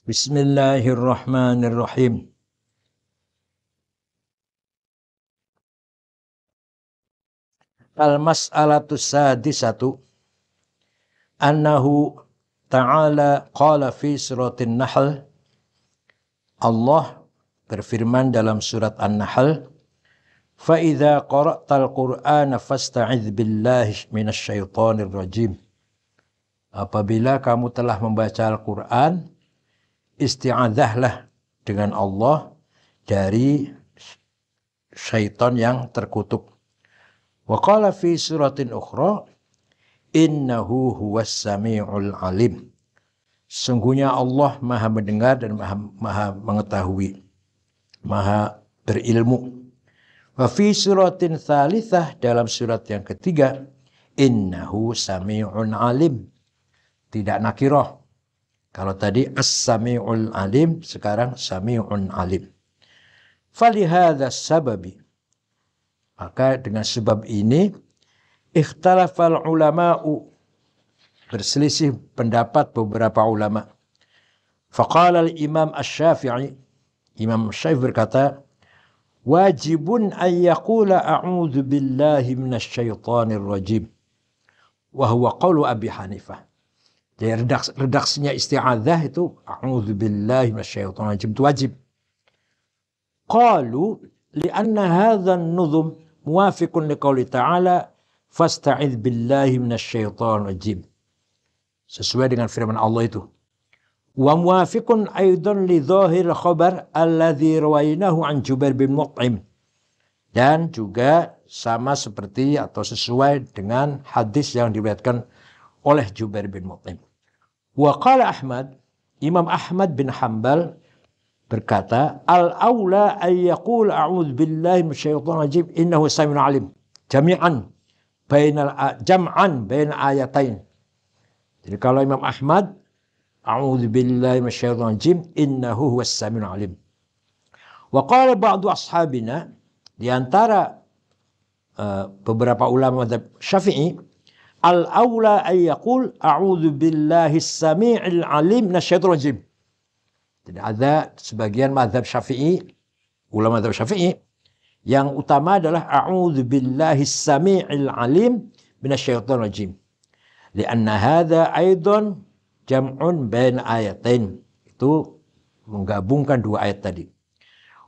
Bismillahirrahmanirrahim. Al-mas'alatu sadisatu annahu ta'ala qala fi suratin Nahl. Allah berfirman dalam surat An-Nahl, fa idza qara'tal Qur'ana fasta'idz billahi minasyaitonir rajim. Apabila kamu telah membaca Al-Qur'an, isti'adzahlah dengan Allah dari syaitan yang terkutuk. Wa qala fi suratin ukhra, innahu huwas sami'ul alim. Sungguhnya Allah maha mendengar dan maha mengetahui, maha berilmu. Wa fi suratin thalithah, dalam surat yang ketiga, innahu sami'un alim. Tidak nakirah. Kalau tadi as-sami'ul alim, sekarang sami'un alim. Falihadha sababi, maka dengan sebab ini, ikhtalafal ulama'u, berselisih pendapat beberapa ulama. Faqala al-imam asy-Syafi'i, Imam Syafi'i berkata, wajibun an yaqula a'udzu billahi minasyaitonir rajim. Wa huwa qaulu Abi Hanifah. Jadi redaksinya isti'adzah itu a'udzu billahi minasyaitonir rajim, itu wajib. Qalu li'anna hadha an-nuzum muwafiqun liqauli ta'ala fasta'idz billahi minasyaitonir rajim. Sesuai dengan firman Allah itu. Wa muwafiqun aidan li dhahir khabar alladzi rawainahu an Jubair bin Mut'im. Dan juga sama seperti atau sesuai dengan hadis yang diriwayatkan oleh Jubair bin Mut'im. Wa qala Ahmad, Imam Ahmad bin Hanbal berkata, al-aula ay yaqul a'udzu billahi minasyaitonir rajim innahu samiun alim. Jam'an bain ayatain. Jadi kalau Imam Ahmad, a'udzu billahi minasyaitonir rajim innahu huwas samiul alim. Wa qala ba'du ashabina, di antara beberapa ulama mazhab Syafi'i, al-aula ay yaqul a'udzu billahi as-sami'il alim minasyaitonir rajim. Jadi ada sebagian mazhab Syafi'i, ulama mazhab Syafi'i, yang utama adalah a'udzu billahi as-sami'il alim minasyaitonir rajim. Lianna hadza aidan jam'un bain ayatain. Itu menggabungkan dua ayat tadi.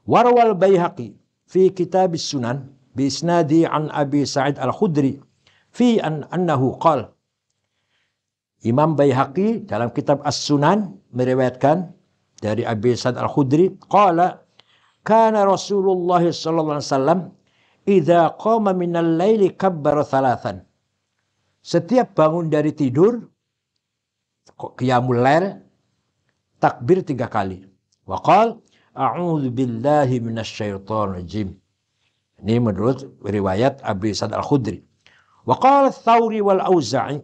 Warwal Baihaqi fi kitab as-sunan bi isnadi an Abi Sa'id al-Khudri fi annahu qala. Imam Baihaqi dalam kitab As-Sunan meriwayatkan dari Abi Sa'id al-Khudri qala kana Rasulullah sallallahu alaihi wasallam idza qama minal laili kabbara thalathan. Setiap bangun dari tidur, qiyamul lail, takbir 3 kali. Wa qala a'udzu billahi minasyaitonir rajim. Ini menurut riwayat Abi Sa'id al-Khudri. Wa qala Ats-Tsauri wal Auza'i,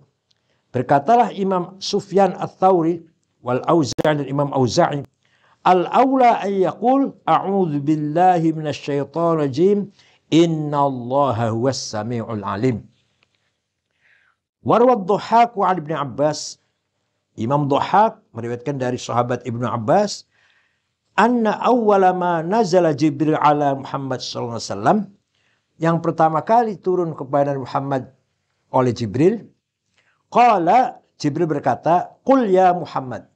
berkatalah Imam Sufyan Ats-Tsauri wal Auza'i dan Imam Auza'i, al-aula ay yaqul a'udzu billahi minasyaitonir rajim innallaha huwas samiul alim. Warwad Dhahhak wa Ibnu Abbas, Imam Dhahhak meriwayatkan dari sahabat Ibnu Abbas, anna awwala ma nazala Jibril ala Muhammad sallallahu alaihi wasallam, yang pertama kali turun kepada Muhammad oleh Jibril, qala, Jibril berkata, qul ya Muhammad,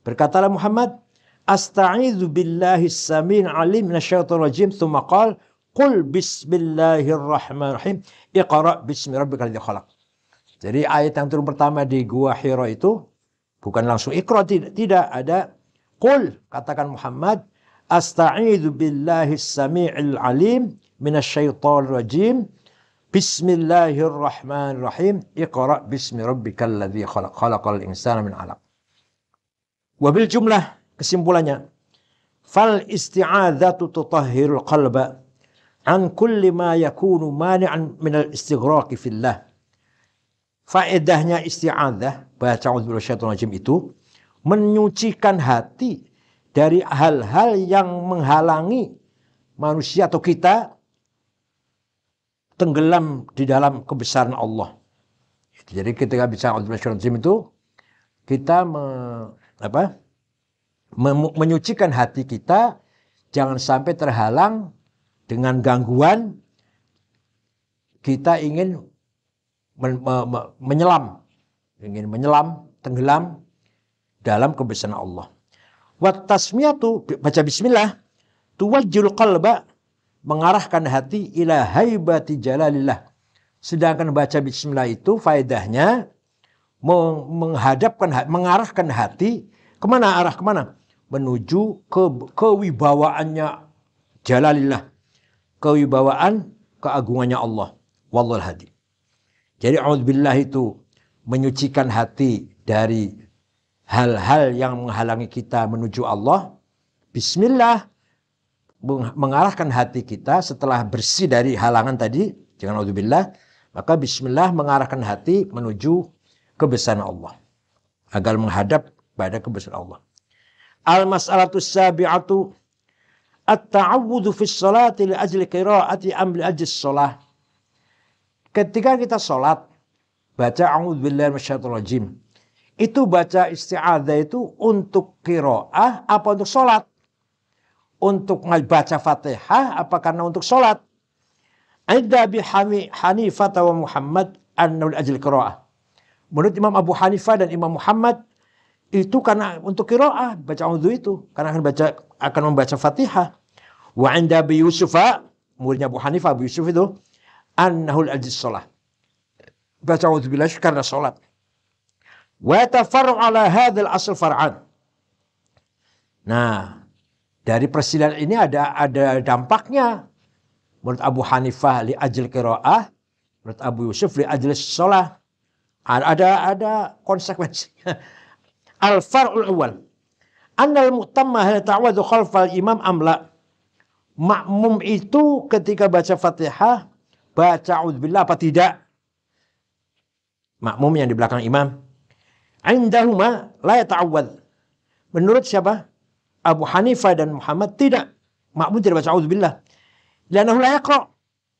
berkatalah Muhammad, asta'idzu billahi as-sami'il alim minasyaitonir rajim, tsumma qala qul bismillahirrahmanirrahim iqra bismi rabbikal ladzi khalaq. Jadi ayat yang turun pertama di Gua Hira itu bukan langsung iqra, tidak ada qul, katakan Muhammad, asta'idzu billahi as-sami'il alim minasyaitonir rajim bismillahirrahmanirrahim iqra bismi rabbikal ladzi khalaq khalaqal insana min 'alaq. Wabil jumlah, kesimpulannya, fal isti'adzatu tutahhirul qalba an kulli ma yakunu mani'an minal istighraqi fillah. Faedahnya isti'adzah, baca a'udzu billahi minasyaitonir rajim, itu menyucikan hati dari hal-hal yang menghalangi manusia atau kita tenggelam di dalam kebesaran Allah. Jadi ketika bicara a'udzu billahi minasyaitonir rajim itu kita menyucikan hati kita, jangan sampai terhalang dengan gangguan kita ingin menyelam, tenggelam dalam kebesaran Allah. Wat tasmiyatu, baca bismillah, tuwajjul qalba, mengarahkan hati ila haibati jalalillah. Sedangkan baca bismillah itu faedahnya mengarahkan hati kemana? Arah kemana? Menuju kewibawaannya jalalillah, kewibawaan keagungannya Allah. Wallahul hadi. Jadi a'udzubillah itu menyucikan hati dari hal-hal yang menghalangi kita menuju Allah. Bismillah mengarahkan hati kita setelah bersih dari halangan tadi, jangan a'udzubillah, maka bismillah mengarahkan hati menuju kebesaran Allah, agar menghadap pada kebesaran Allah. Al-mas'alatus sabi'atu at-ta'awudhu fi sholati li ajli qiraati am li ajli sholah. Ketika kita sholat, baca a'udzubillahi minasyaitonir rajim. Itu baca isti'adzah itu untuk qiraah apa untuk sholat? Untuk baca Fatihah apa karena untuk sholat? Idza bi Hanifah wa Muhammad annahu li ajli qiraah. Menurut Imam Abu Hanifah dan Imam Muhammad itu karena untuk qiraah, baca a'udzu itu karena akan membaca Fatihah. Wa 'inda Abi Yusuf, muridnya Abu Hanifah, Abu Yusuf itu annahu al-ajz shalah. Baca a'udzubillah karena salat. Wa tafarru ala hadzal asl far'an. Nah, dari perselisihan ini ada dampaknya. Menurut Abu Hanifah li ajl qiraah, menurut Abu Yusuf li ajl shalah. Ada konsekuensinya. Al-far'ul awal. Annal mu'tamma hal ta'awudhu khalfal imam amla. Makmum itu ketika baca Fatihah baca a'udzubillah apa tidak? Makmum yang di belakang imam. Indahuma la yata'awwadz. Menurut siapa? Abu Hanifah dan Muhammad tidak. Makmum tidak baca a'udzubillah. Li'annahu la yaqra'.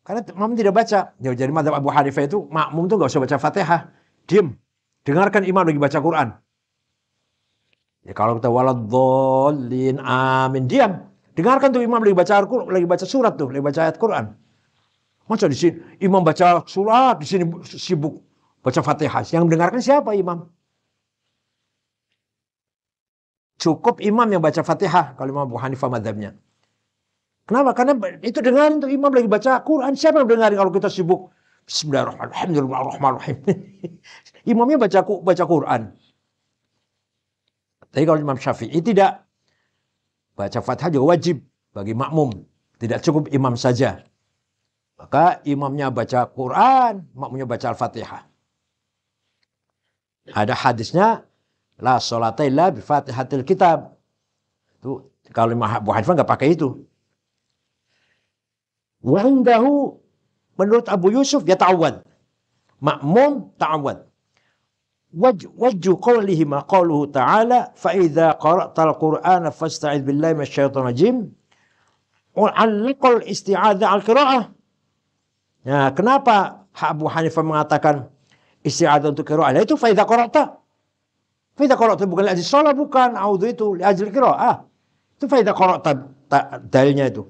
Karena makmum tidak baca. Jadi mazhab Abu Hanifah itu makmum itu enggak usah baca Fatihah. Diam. Dengarkan imam lagi baca Quran. Ya kalau kita waladhdallin amin, diam. Dengarkan tuh imam lagi baca surat tuh, lagi baca ayat Quran. Masa di sini imam baca surat, di sini sibuk baca Fatihah. Yang mendengarkan siapa imam? Cukup imam yang baca Fatihah kalau Imam Abu Hanifah madzhabnya. Kenapa? Karena itu dengarin tuh imam lagi baca Quran. Siapa yang dengarin kalau kita sibuk Bismillahirrahmanirrahim. Imamnya baca Quran. Tapi kalau Imam Syafi'i tidak. Baca Fatihah juga wajib bagi makmum. Tidak cukup imam saja. Maka imamnya baca Quran, makmumnya baca Al-Fatihah. Ada hadisnya, la sholata illa bi Fatihatil kitab. Itu kalau Imam Abu Hanifah enggak pakai itu. Wa indahu, menurut Abu Yusuf ya ta'awwad. Makmum ta'awwad. Wajhu qawlihi ma qawluhu ta'ala fa idza qara'tal Qur'ana fasta'idz billahi minasyaitonir rajim. Al-liqal isti'adzah al-qira'ah. Nah, kenapa Abu Hanifah mengatakan isti'adzah untuk qira'ah? Itu fa idza qara'ta. Fa idza qara'ta bukan li ajli shalah, bukan. A'udzu itu li ajli qira'ah. Itu fa idza qara'ta dalilnya itu.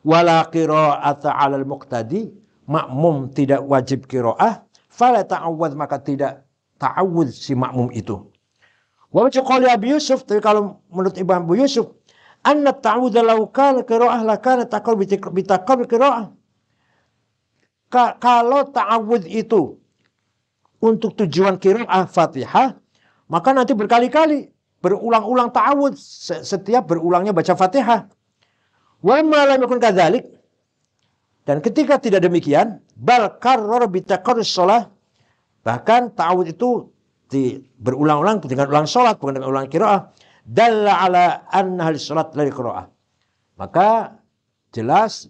Wala qira'ata 'alal muqtadi, makmum tidak wajib qira'ah, fala ta'awwadz, maka tidak ta'awudz si makmum itu. Wa qali Abi Yusuf, tapi kalau menurut Imam Abu Yusuf, anna ta'awudz law kana qira'ah la kana taqal bi qira'ah. Kalau ta'awudz itu untuk tujuan qira'ah Fatihah, maka nanti berkali-kali berulang-ulang ta'awudz setiap berulangnya baca Fatihah. Wa ma lam yakun kadzalik, dan ketika tidak demikian, bal karrar bi taqarrus shalah, bahkan ta'awudz itu berulang-ulang dengan ulang salat bukan dengan ulang qiraah, dalla ala anna salat la qiraah. Maka jelas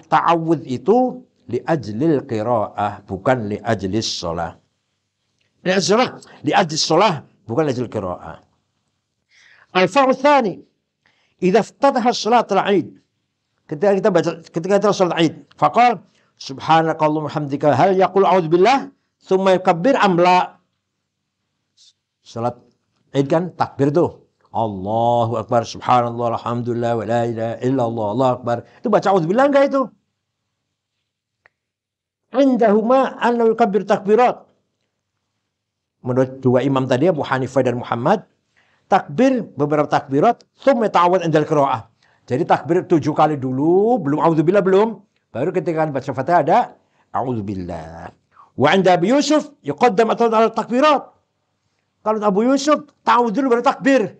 ta'awudz itu li ajlil qiraah bukan li ajlis shalah. Li ajlis shalah bukan li ajlil qiraah. Al-far'u tsani, idza iftataha shalat al-'id, ketika kita salat Id, faqal subhanakallahumma hamdika, hal yaqul a'udzu billah tsumma yukabbir amla. Salat Id kan takbir tuh. Allahu Akbar, subhanallah, alhamdulillah, wa la ilaha illallah, Allahu Akbar. Itu baca auzubillah enggak itu? Indahuma annahu yukabbir takbirat. Menurut dua imam tadi, Abu Hanifah dan Muhammad, takbir beberapa takbirat, tsumma ta'awud indal qiraah. Jadi takbir 7 kali dulu, belum auzubillah belum. Baru ketika baca Fatihah ada auzubillah. Wa 'inda Abu Yusuf yuqaddam ala takbirat. Kalau Abu Yusuf tahu dulu baru takbir.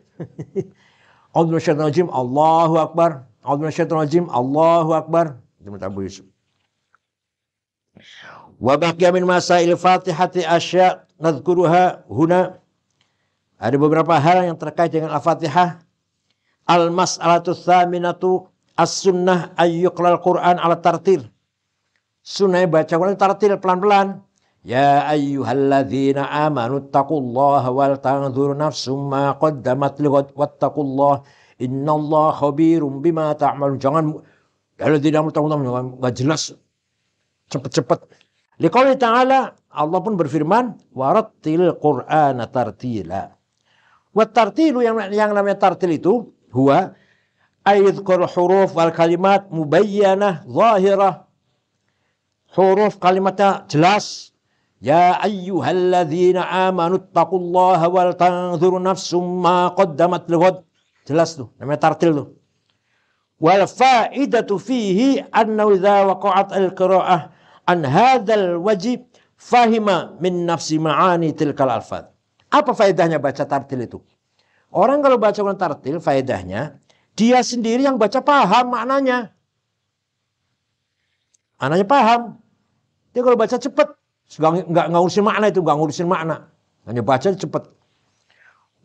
A'udzu minasyaitonir rajim, Allahu Akbar. A'udzu minasyaitonir rajim, Allahu Akbar. Itu Abu Yusuf. Wa baqiya min masail Fatihati asya' nadhkuruha huna. Ada beberapa hal yang terkait dengan Al-Fatihah. Al-mas'alatu tsaminatu as-sunnah ayyuqra'al Qur'an ala tartil. Sunnah baca Quran tartil pelan-pelan. Ya ayyuhalladzina amanu taqullaha wal tanzur nafsum ma qaddamat lighad wattaqullaha innallaha khabirum bima ta'malun. Jangan kalau tidak enggak jelas cepat-cepat. Liqouli ta'ala, Allah pun berfirman, warattilil Qur'ana tartila. Wat tartilu yang namanya tartil itu huwa ayadhkur huruf wal kalimat mubayyanah zahirah. Huruf kalimatnya jelas. Ya ayyuhalladzina amanu taqullaha wal tanzur nafsum ma qaddamat lighad. Jelas tuh, namanya tartil tuh. Wal faidatu fihi annahu idza waqa'at al-qira'ah an hadzal wajib fahima min nafsi ma'ani tilkal alfaz. Apa faedahnya baca tartil itu? Orang kalau baca Quran tartil, faedahnya dia sendiri yang baca paham maknanya. Maknanya paham. Dia kalau baca cepat, nggak ngurusin makna itu, nggak ngurusin makna. Hanya baca cepat.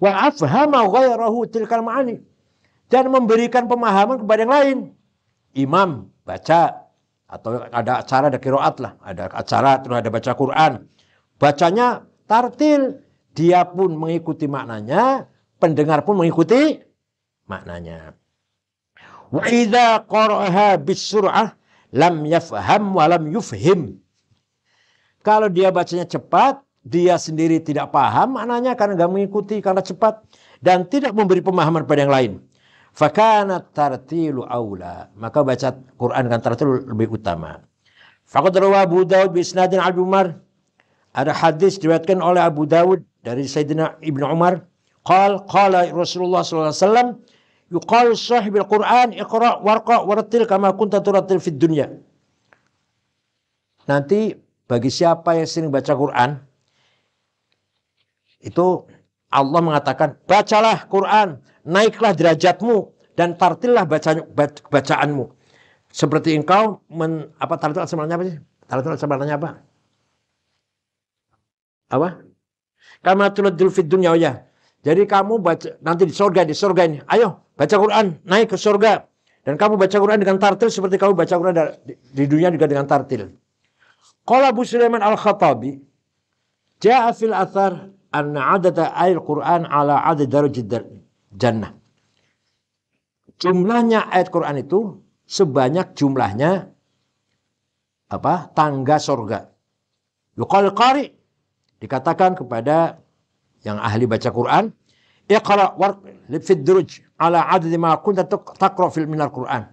Wa afhama ghairahu tilkal ma'ani. Dan memberikan pemahaman kepada yang lain. Imam baca, atau ada acara, ada qiraat lah. Ada acara, terus ada baca Quran. Bacanya tartil. Dia pun mengikuti maknanya. Pendengar pun mengikuti maknanya. Wa idza qara'aha bisur'ah lam yafham wa lam yufhim. Kalau dia bacanya cepat, dia sendiri tidak paham maknanya karena enggak mengikuti karena cepat dan tidak memberi pemahaman pada yang lain. Fakana tartilu aula. Maka baca Quran dengan tartil lebih utama. Faqad rawa Abu Dawud bi isnadin Abi Umar. Ada hadis diriwayatkan oleh Abu Dawud dari Sayyidina Ibnu Umar. Qala Rasulullah sallallahu alaihi wasallam yuqal sahibil Quran iqra warqa warattil kama kunta turattil fid dunya. Nanti bagi siapa yang sering baca Quran itu Allah mengatakan bacalah Quran, naiklah derajatmu dan tartillah bacaanmu. Seperti engkau tartil sebenarnya apa sih? Tartil sebenarnya apa? Apa? Kama turattil fid dunya ya. Jadi kamu baca nanti di surga ini. Ayo baca Quran, naik ke surga. Dan kamu baca Quran dengan tartil seperti kamu baca Quran di dunia juga dengan tartil. Qala Abu Sulaiman Al-Khattabi, ja'a fil athar anna adada ayat Quran ala adad darajat jannah. Jumlahnya ayat Quran itu sebanyak jumlahnya tangga surga. Yuqal qari, dikatakan kepada yang ahli baca Quran, iqra fid duruj ala adad ma kunta taqra fil minar Quran.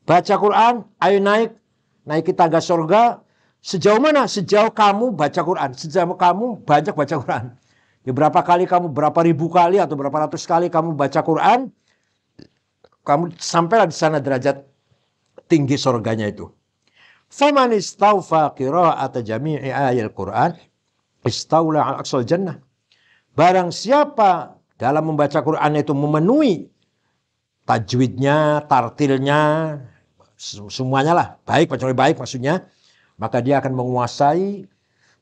Baca Quran, ayo naiki tangga surga. Sejauh mana? Sejauh kamu baca Quran. Sejauh kamu banyak baca Quran. Ya, berapa kali kamu, berapa ribu kali atau berapa ratus kali kamu baca Quran, kamu sampailah di sana derajat tinggi surganya itu. Faman istawfa qira'ata jami'i ayatil Quran, istawla 'ala aqsal jannah. Barang siapa dalam membaca Quran itu memenuhi tajwidnya, tartilnya, semuanya lah, baik, kecuali baik maksudnya, maka dia akan menguasai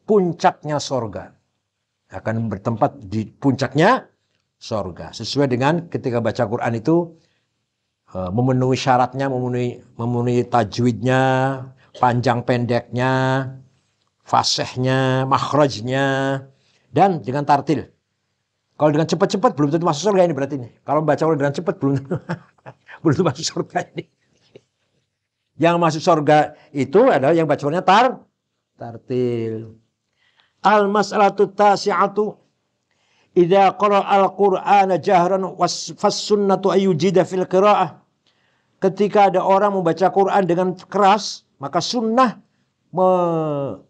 puncaknya sorga. Akan bertempat di puncaknya sorga. Sesuai dengan ketika baca Quran itu memenuhi syaratnya, memenuhi tajwidnya, panjang pendeknya, fasihnya, makhrajnya, dan dengan tartil. Kalau dengan cepat-cepat belum tentu masuk surga ini berarti ini. Kalau baca Quran dengan cepat belum tentu masuk surga ini. Yang masuk surga itu adalah yang bacaannya tartil. Al-mas'alatu tasi'atu idza qara'a al-Qur'ana jahran fas sunnatu ayyujida fil qira'ah. Ketika ada orang membaca Quran dengan keras, maka sunnah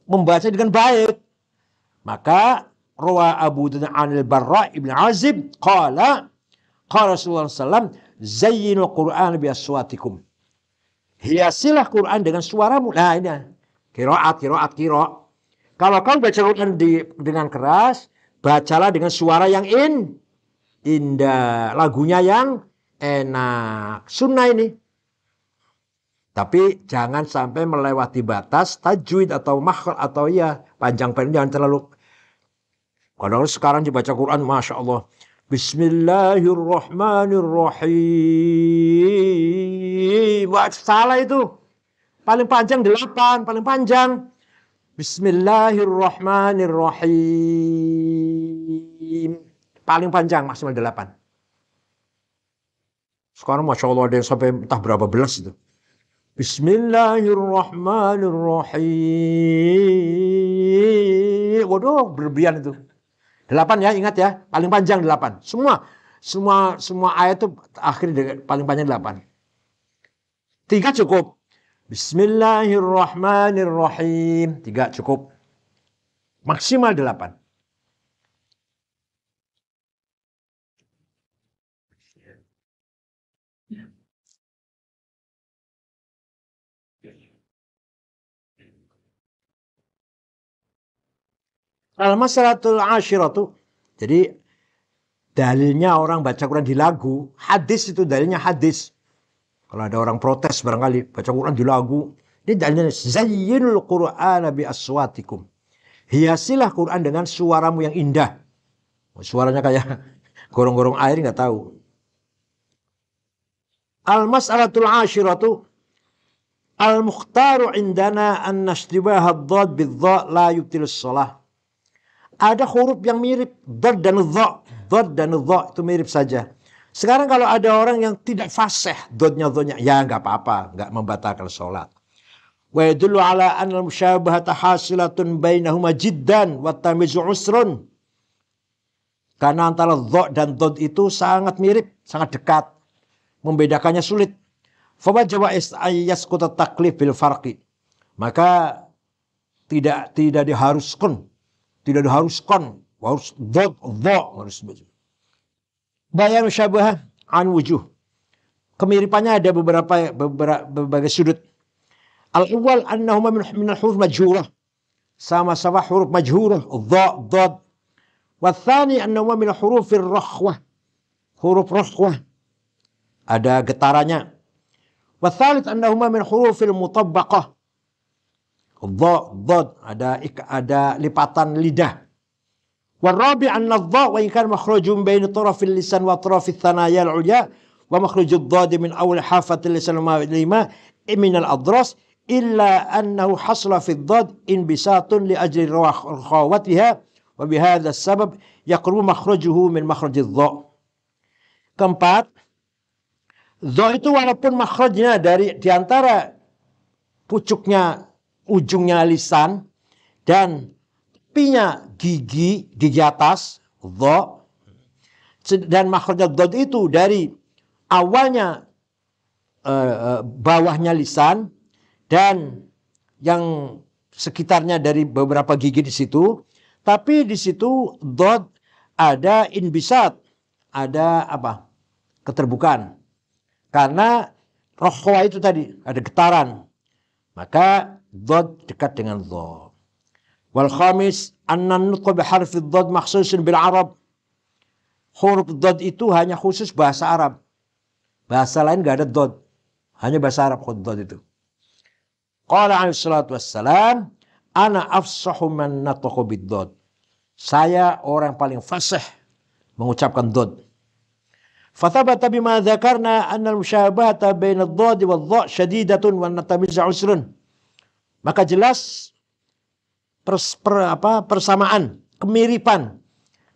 membaca dengan baik. Maka rawa Abu Dawud anil Barra ibn Azib qala Rasulullah sallallahu zayyinul Qur'an bi aswatikum. Hiasilah Quran dengan suaramu. Nah ini qiraat. Kalau kau baca Quran dengan keras, bacalah dengan suara yang indah, lagunya yang enak. Sunnah ini. Tapi jangan sampai melewati batas tajwid atau makhraj atau ya panjang jangan terlalu. Kalau sekarang dibaca Quran, masya Allah. Bismillahirrahmanirrahim. Wah, salah itu. Paling panjang 8, paling panjang. Bismillahirrahmanirrahim. Paling panjang maksimal 8. Sekarang masya Allah ada yang sampai entah berapa belas itu. Bismillahirrahmanirrahim. Waduh, berlebihan itu. 8 ya, ingat ya. Paling panjang 8. Semua ayat itu akhir paling panjang 8. 3 cukup. Bismillahirrahmanirrahim. 3 cukup. Maksimal 8. Al-masalatul ashiratu. Jadi dalilnya orang baca Quran di lagu, hadis itu dalilnya hadis. Kalau ada orang protes barangkali baca Quran di lagu, ini dalilnya zayyinul Qur'ana bi aswatikum. Hiasilah Quran dengan suaramu yang indah. Suaranya kayak gorong-gorong air nggak tahu. Al-mas'alatul ashiratu al-mukhtaru indana an nashtibah ad-dhad bidh-dha la yubtilus shalah. Ada huruf yang mirip dhad dan dha. Dhad dan dha itu mirip saja. Sekarang kalau ada orang yang tidak fasih dhadnya ya nggak apa-apa, nggak membatalkan sholat. Wa yadullu ala anna al-musyabahata hasilatun bainahuma jiddan wa tamizu usrun. Karena antara dha dan dhad itu sangat mirip, sangat dekat. Membedakannya sulit. Fa wajaba yasqutu taklif bil farqi. Maka tidak diharuskan. Tidak diharuskan. Harus dhad, dha. Bayan musyabahah an wujuh. Kemiripannya ada berbagai sudut. Al-awwal annahuma min al-huruf majhurah. Sama-sama huruf majhurah. Dha, dhad. Wathani annahuma min hurufir rakhwah. Huruf rakhwah. Ada getarannya. Wathalith annahuma min hurufil mutabbaqah. Dha, dhad, ada lipatan lidah. Warabi' anna dha wa in kana makhrajun bain tarafil lisan wa tarafil thanaya al-ulya wa makhrajud dhad min awal hafatil lisan ma lima min al-adras illa annahu hasla fi dhad inbisatun li ajli rakhawatiha wa bihadha as-sabab yaqrubu makhrajuhu min makhrajid dha. Keempat, dha itu walaupun makhrajnya dari diantara pucuknya ujungnya lisan dan tepinya gigi atas dha, dan makhraj dhad itu dari awalnya bawahnya lisan dan yang sekitarnya dari beberapa gigi di situ, tapi di situ dhad ada inbisat, ada apa? Keterbukaan. Karena rakhwa itu tadi ada getaran. Maka dhad dekat dengan dha. Wal khamis anna an-nutq bi harfi dhad makhsusun bil Arab. Huruf dhad itu hanya khusus bahasa Arab. Bahasa lain enggak ada dhad. Hanya bahasa Arab huruf dhad itu. Qala alaihi salatu wassalam, ana afsahu man natqa bid dhad. Saya orang paling fasih mengucapkan dhad. Fathabata bima dzakarna anna al-musyabahata baina ad-dhad wad-dha shadidatun wa natamizu usrun. Maka jelas persamaan, kemiripan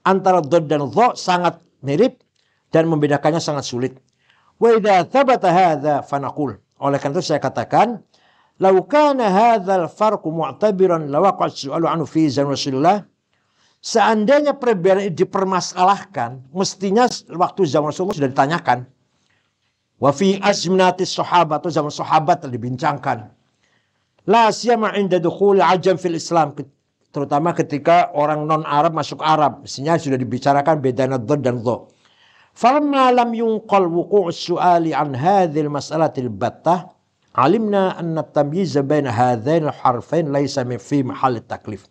antara dhad dan dha sangat mirip dan membedakannya sangat sulit. Wa idza thabata hadza fanaqul. Oleh karena itu saya katakan, law kana hadzal farqu mu'tabiran lawaqa'a as-su'alu anhu fi zaman Rasulullah. Seandainya perbedaan ini dipermasalahkan, mestinya waktu zaman Rasulullah sudah ditanyakan. Wa fi azminatis sahabat, atau zaman sahabat telah dibincangkan. La siyama inda dukhul ajam fil Islam, terutama ketika orang non-Arab masuk Arab, mestinya sudah dibicarakan bedana dhad dan dha. Falamma lam yunqal wuqu' as-su'ali an hadhil mas'alatil battah, alimna anna at-tamyiz baina hadzain al-harfain laysa fi mahall at-taklif.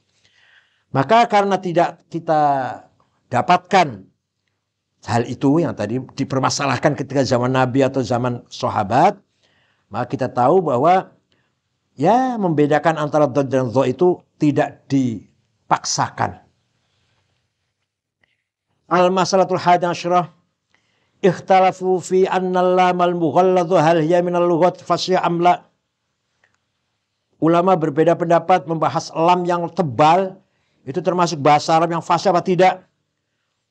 Maka karena tidak kita dapatkan hal itu yang tadi dipermasalahkan ketika zaman Nabi atau zaman sahabat, maka kita tahu bahwa ya membedakan antara dhad dan dha itu tidak dipaksakan. Al-masalatul hadiyah asyrah, ikhtalafu fi anna al-lam al-mughalladhu hal hiya min al-lughat fasih am la. Ulama berbeda pendapat membahas lam yang tebal itu termasuk bahasa Arab yang fasih apa tidak.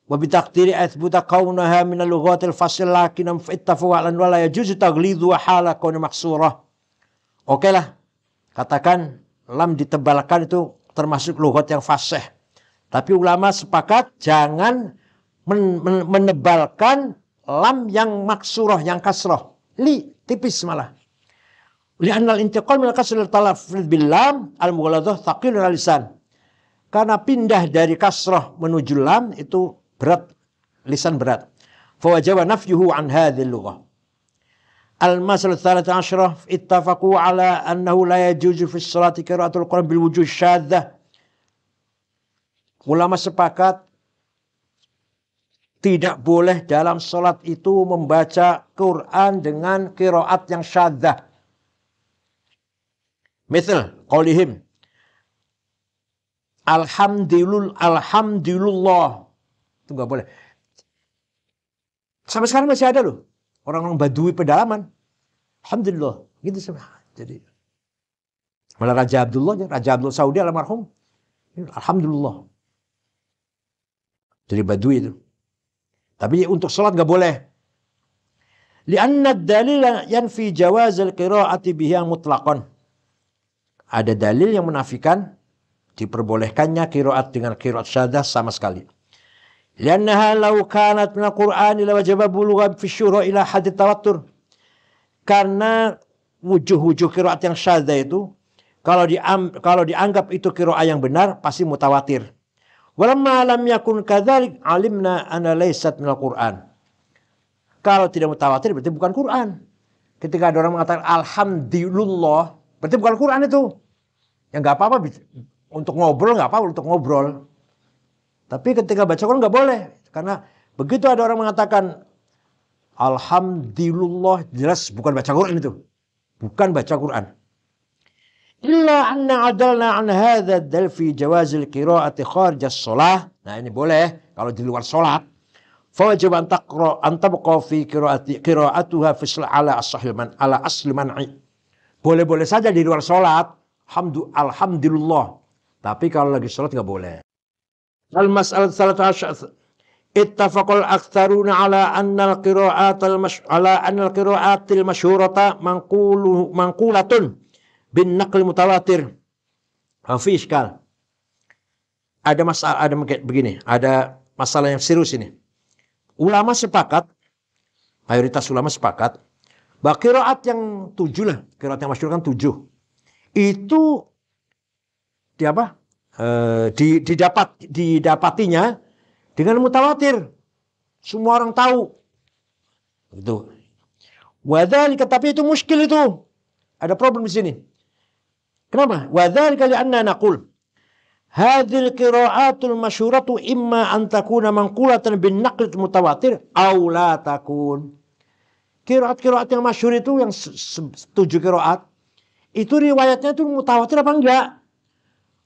Wa bi taqdiri athbuta kaunaha min al-lughatil fasih lakin ittafaqu ala an la yajuzu taghlidhu hala kauni maksurah. Oke lah, katakan lam ditebalkan itu termasuk lughat yang fasih. Tapi ulama sepakat jangan menebalkan lam yang maksurah, yang kasrah. Tipis malah. Li'anna al-intiqal min al-kasr al-talaffuz bil lam al-mughalladhah thaqil al-lisan. Karena pindah dari kasrah menuju lam itu berat, lisan berat. Fa wajaba nafyuhu an hadhihi al-lughah. Al-masalah tsalitsah asyrah, ittafaqu ala annahu la yajuzu fi sholati qira'atul Qur'an bil wujuh syadzah. Ulama sepakat tidak boleh dalam sholat itu membaca Quran dengan qiraat yang syadzah. Misal qaulihim Alhamdulillah. Itu nggak boleh. Sampai sekarang masih ada loh orang-orang Badui pedalaman. Alhamdulillah. Gitu sama. Jadi malah Raja Abdullah Saudi almarhum. Alhamdulillah. Dari Badui itu. Tapi untuk sholat nggak boleh. Lianna dalil yanfi jawaz al-qira'ati bihi mutlaqan. Ada dalil yang menafikan diperbolehkannya qiraat dengan qiraat syadzah sama sekali. Liannaha law kanat min al-Qur'an la wajaba bulugha fi syura ila hadd tawattur. Karena wujuh-wujuh qiraat yang syadzah itu kalau dianggap itu qiraat yang benar pasti mutawatir. Walamma lam yakun kadzalik alimna anna laysat min al-Qur'an. Kalau tidak mutawatir berarti bukan Quran. Ketika ada orang mengatakan alhamdulillah berarti bukan Quran itu. Ya nggak apa-apa untuk ngobrol, nggak apa-apa untuk ngobrol. Tapi ketika baca Quran nggak boleh. Karena begitu ada orang mengatakan alhamdulillah, jelas bukan baca Quran itu. Bukan baca Quran. Illa anna adalna an hadha dal fi jawazil qira'ati kharij as-shalah. Nah, ini boleh kalau di luar salat. Fa wajib an tabqa fi qira'atuha fi ala asli man'i. Boleh-boleh saja di luar salat. Alhamdulillah. Tapi kalau lagi salat enggak boleh. Al-mas'alah 13. Ittafaqal aktsaruna ala anna al-qira'atil masyhurata manqulatun bin naql mutawatir. Fi iskal. Ada masalah yang serius ini. Ulama sepakat, mayoritas ulama sepakat bahwa qiraat yang 7 lah, qiraat yang masyhur kan 7. Itu didapatinya dengan mutawatir. Semua orang tahu. Itu. Wadzalika, tapi itu muskil itu. Ada problem di sini. Kenapa? Wadzalika li'anna naqul hadhil qira'atul masyhuratu imma an takuna manqulatan bin naql mutawatir aw la takun. Qiraat-qiraat yang masyhur itu yang 7 qiraat itu riwayatnya itu mutawatir apa enggak?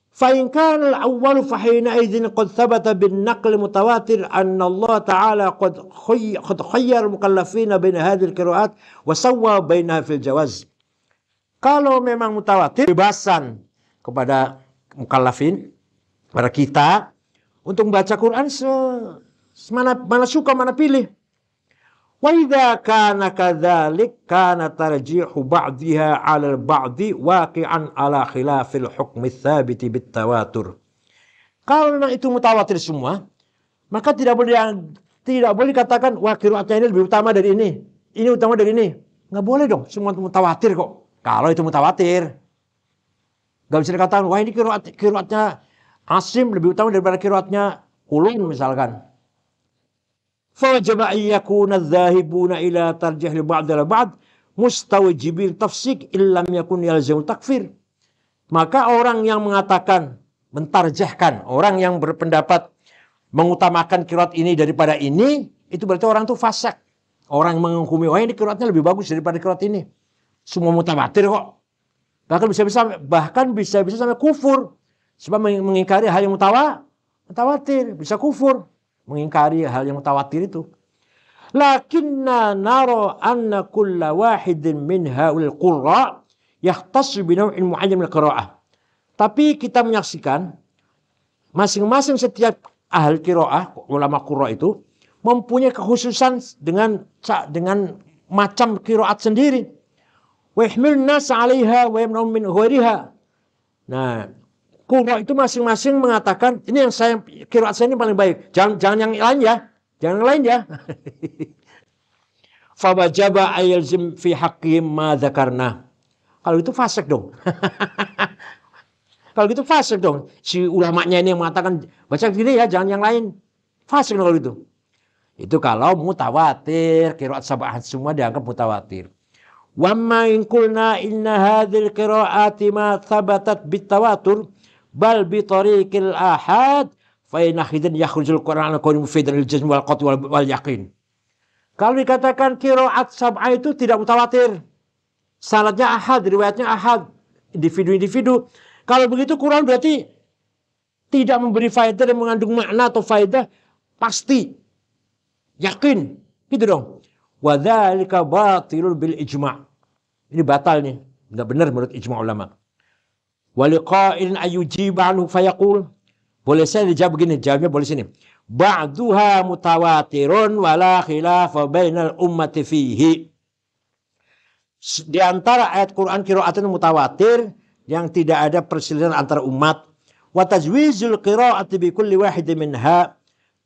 Fa in kana al-awwal fa hina idzin qad thabata bin naql mutawatir anna Allah ta'ala qad khayyara al-mukallafina bain hadhihi al-qira'at wa sawwa bainaha fil jawaz. Kalau memang mutawatir, bebasan kepada mukallafin, kepada kita untuk membaca Quran mana suka, mana pilih. Wa idza kana kadzalik kana tarjihu ba'dihha 'ala al-ba'di waqi'an 'ala khilafil hukm ats-tsabit bit-tawatur. Kalau memang itu mutawatir semua, maka tidak boleh dikatakan wah qiraatnya ini lebih utama dari ini. Ini utama dari ini. Nggak boleh dong, semua mutawatir kok. Kalau itu mutawatir. Nggak bisa dikatakan wah ini qiraatnya Asim lebih utama daripada qiraatnya Ulun misalkan. فوجب أن يكون الذاهبون إلى ترجيح البعض على بعض مستوجبين تفسيق إن لم يكن يلزم التكفير. Maka orang yang mengatakan mentarjahkan, orang yang berpendapat mengutamakan qiraat ini daripada ini, itu berarti orang itu fasik. Orang yang menghukumi wah ini qiraatnya lebih bagus daripada qiraat ini. Semua mutawatir kok. Bahkan bisa-bisa sampai kufur. Sebab mengingkari hal yang mutawatir, bisa kufur. Mengingkari hal yang mutawatir itu. Lakinna nara anna kulla wahidin min haul qurra yahtassu bi naw'in mu'ayyan min qira'ah. Tapi kita menyaksikan masing-masing setiap ahli qiraah, ulama qurra itu mempunyai kekhususan dengan macam qiraat sendiri. Wa yahmilun nas 'alaiha wa yamna'un min ghairiha. Nah, qurra itu masing-masing mengatakan ini yang qiraat saya ini paling baik. Jangan yang lain ya. Jangan yang lain ya. Fa wajaba ayalzim fi haqqihim ma dzakarna. Kalau itu fasik dong. Kalau gitu fasik dong. Si ulamanya ini yang mengatakan baca gini ya, jangan yang lain. Fasik dong kalau itu. Itu kalau mutawatir, qiraat sab'ah semua dianggap mutawatir. Wa ma in qulna inna hadhil qiraati ma thabatat bitawatur bal bi tariqil ahad fa inna khidan yakhrujul Qur'an al-Karim mufidan lil jazm wal qat' wal yaqin. Kalau dikatakan qiraat sab'ah itu tidak mutawatir. Sanadnya ahad, riwayatnya ahad, individu-individu. Kalau begitu Quran berarti tidak memberi faedah dan mengandung makna atau faedah pasti. Yakin, gitu dong. Wa dzalika batilun bil ijma'. Ini batal nih, enggak benar menurut ijma' ulama. Waliqa'in ayujib anhu fayaqul. Boleh saya dijawab begini, jawabnya boleh sini. Ba'duha mutawatirun wala khilafa bainal ummati fihi. Di antara ayat Quran qiraatun mutawatir yang tidak ada perselisihan antara umat. Wa tajwizul qiraati bi kulli wahid minha.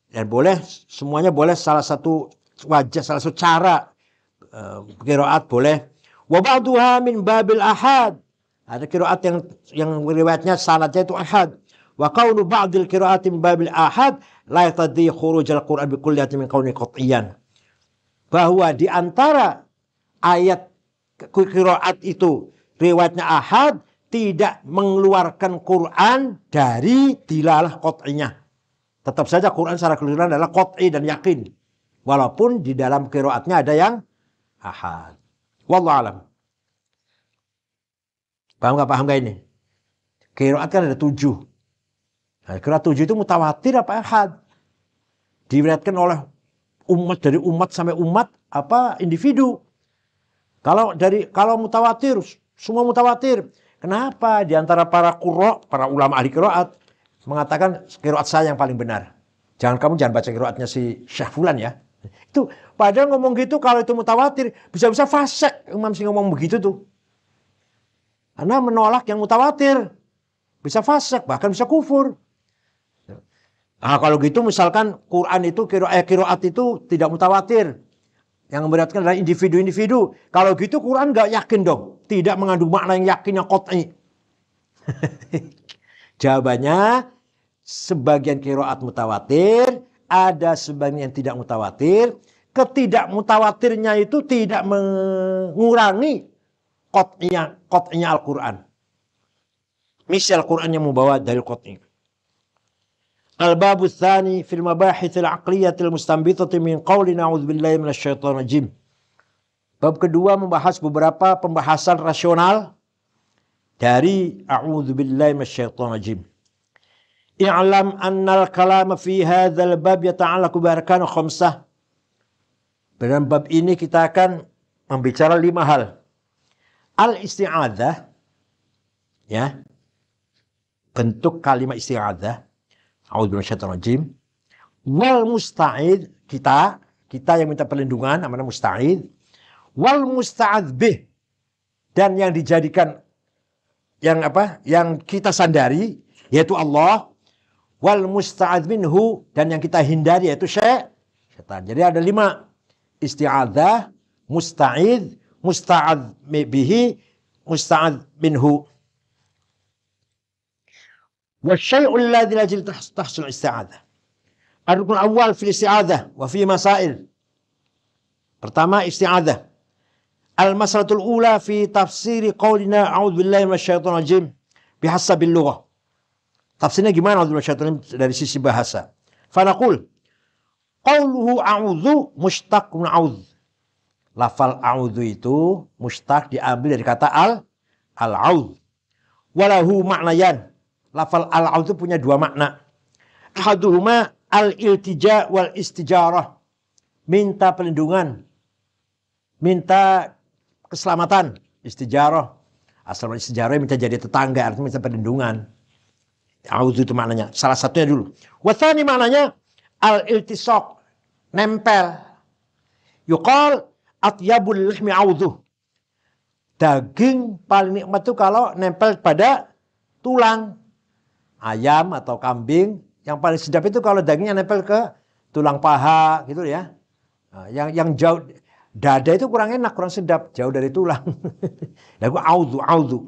Dan boleh semuanya boleh salah satu wajah, salah satu cara qiraat boleh. Wa ba'duha min babil ahad. Ada qiraat yang riwayatnya sanadnya itu ahad. Wa qaulu ba'dil qiraati min babil ahad la yaqtadi khurujal Qur'an bi kulliyati min qauli qat'iyan. Bahwa di antara ayat qiraat itu riwayatnya ahad tidak mengeluarkan Quran dari dilalah qat'iyah. Tetap saja Quran secara keseluruhan adalah qat'i dan yakin. Walaupun di dalam qiraatnya ada yang ahad. Wallahu alam. Paham gak ini? Qiraat kan ada 7. Nah, qiraat 7 itu mutawatir apa ahad? Diriwayatkan oleh umat, dari umat sampai umat apa individu. Kalau mutawatir, semua mutawatir. Kenapa di antara para qurra, para ulama ahli qiraat mengatakan qiraat saya yang paling benar? Jangan baca qiraatnya si Syekh Fulan ya. Itu padahal ngomong gitu kalau itu mutawatir bisa-bisa fasik imam sih ngomong begitu tuh. Karena menolak yang mutawatir. Bisa fasik, bahkan bisa kufur. Nah, kalau gitu misalkan Quran itu, qiraat itu tidak mutawatir. Yang memberatkan adalah individu-individu. Kalau gitu Quran nggak yakin dong. Tidak mengandung makna yang yakin, yang qat'i. Jawabannya, sebagian qiraat mutawatir, ada sebagian yang tidak mutawatir. Ketidakmutawatirnya itu tidak mengurangi qat'inya Al-Quran. Misal Al-Quran yang membawa dalil qat'i. Al-babu tsani fil mabahits al-aqliyyah al-mustanbitah min qauli na'udzubillahi minasyaitonir rajim. Bab kedua membahas beberapa pembahasan rasional dari a'udzubillahi minasyaitonir rajim. I'lam annal kalama fi hadzal bab yata'allaqu bi arkan khamsah. Dalam bab ini kita akan membicara 5 hal. Al-isti'adzah, ya, bentuk kalimat isti'adzah, a'udzubillahi minasyaitonir rajim. Wal musta'id, kita yang minta perlindungan namanya musta'id. Wal musta'adz bih, dan yang dijadikan yang kita sandari yaitu Allah. wal musta'adz minhu, dan yang kita hindari yaitu setan. Jadi ada 5. Isti'adzah, musta'idz, musta'adz bihi, musta'adz minhu. Wa syai'ul ladzi la tahsul isti'adzah. Ar-rukun awal fil isti'adzah wa fi masail. Pertama, isti'adzah. Al-masalatul ula fi tafsiri qaulina a'udzu billahi minasyaitonir rajim bihasabil lughah. Tafsirnya gimana a'udzu billahi minasyaitonir rajim dari sisi bahasa? Fa naqul qauluhu a'udzu mushtaq min a'udz. Lafal a'udzu itu mushtaq diambil dari kata al-a'udz. Walahu ma'nayan. Lafal al-a'udzu punya 2 makna. Ahaduhuma al-iltija wal istijarah. Minta perlindungan. Minta keselamatan. Istijarah. Asal istijarah minta jadi tetangga, artinya minta perlindungan. A'udzu itu maknanya. Salah satunya dulu. Wathani maknanya al-iltisaq. Nempel. Yuqal atyabul lahmi a'udzu. Daging paling nikmat itu kalau nempel pada tulang. Ayam atau kambing yang paling sedap itu kalau dagingnya nempel ke tulang paha gitu ya. Nah, yang jauh dada itu kurang enak, kurang sedap, jauh dari tulang. Lagu a'udzu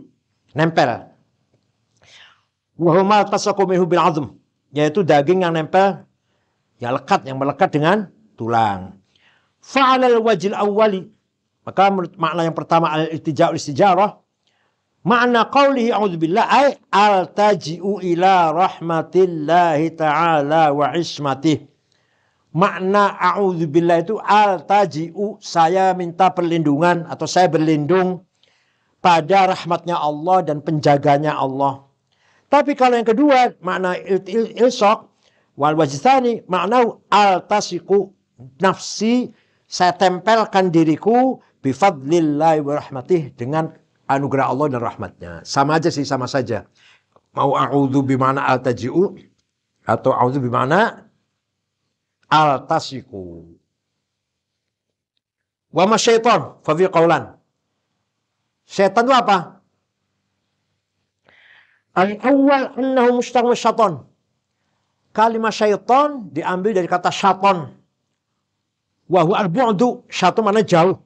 nempel. Wa huma tasaqu minhu bil 'azm, yaitu daging yang nempel yang lekat, yang melekat dengan tulang. Fa'alal wajil awwali, maka makna yang pertama al-iltija'u istijarah. Makna qaulihi a'udzubillah ay altaji'u ila rahmatillahi ta'ala wa ismatih. Makna a'udzubillah itu altaji'u, saya minta perlindungan atau saya berlindung pada rahmatnya Allah dan penjaganya Allah. Tapi kalau yang kedua makna ilsaq wal wajithani, makna altasiku nafsi, saya tempelkan diriku bifadlillahi wa rahmatih, dengan anugerah Allah dan rahmatnya. Sama aja sih, sama saja. Mau a'udzu bimana altaji'u atau a'udzu bimana altasiku. Wa ma syaitan fa fi qaulan. Syaitan itu apa? Al-awwal annahu mushtaq min syaitan. Kalimat syaitan diambil dari kata syaitan. Wa huwa al-bu'du. Syaitan maknanya jauh.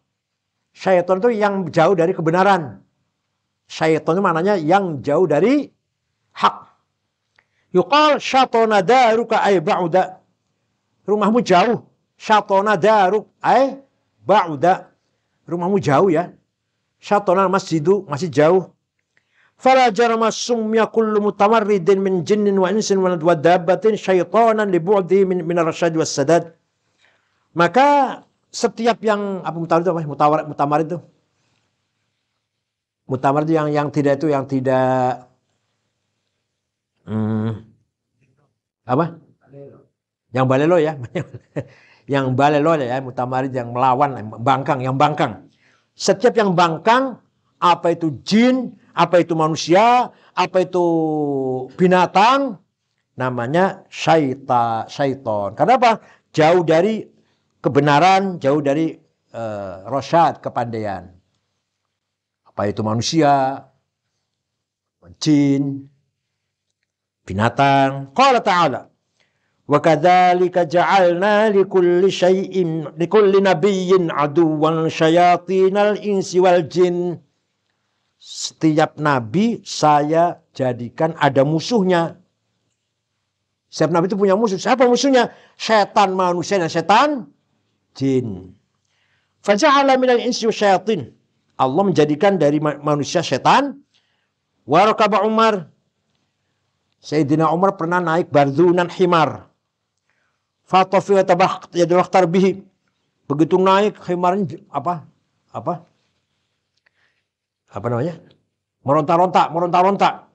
Syaitan itu yang jauh dari kebenaran. Syaitan itu maknanya yang jauh dari hak. Yuqal syatana daruka ay ba'uda. Rumahmu jauh. Syatana daruk ay ba'uda. Rumahmu jauh ya. Syatana masjidu, masih jauh. Fala jarama sumya kullu mutamarridin min jinnin wa insin wa dabbatin syaitanan li bu'di min ar-rasyad was sadad. Maka setiap yang apa mutamarid itu? Muktamar itu yang tidak itu, yang tidak apa? Yang balelo ya. Yang balelo ya, muktamar yang melawan, yang bangkang. Setiap yang bangkang, apa itu jin, apa itu manusia, apa itu binatang, namanya syaitan. Karena apa? Jauh dari kebenaran, jauh dari rosyad, kepandaian. Apa itu manusia, jin, binatang. Qala ta'ala, wa kadzalika ja'alna likulli syai'in likulli nabiyyin aduwwan syayatinal insi wal jin. Setiap nabi saya jadikan ada musuhnya. Setiap nabi itu punya musuh. Siapa musuhnya? Setan manusia dan setan jin. Faja'ala minal insi wasyayatin. Allah menjadikan dari manusia setan. Warakaba Umar. Sayyidina Umar pernah naik bardunan himar. Fatafi yadwakhtar bihi. Begitu naik himarnya apa namanya? Meronta-ronta.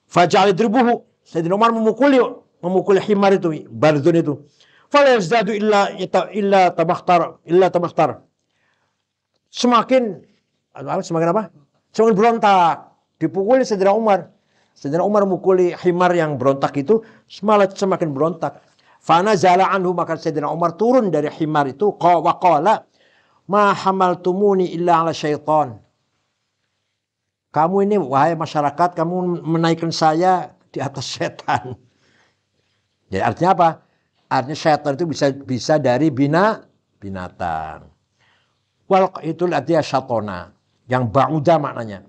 Faja'al idribuhu. Sayyidina Umar memukuli himar itu, bardun itu. Fala yazdadu illa tabakhtar. Semakin apa? Semakin berontak. Dipukuli Sayyidina Umar. Sayyidina Umar memukuli himar yang berontak itu, semakin berontak. Fana zala anhu, maka Sayyidina Umar turun dari himar itu. Wa qala ma hamaltumuni illa ala syaitan. Kamu ini, wahai masyarakat, kamu menaikkan saya di atas setan. Jadi artinya apa? Artinya syaitan itu bisa dari binatang. Wal itu artinya syatona, yang ba'uda maknanya.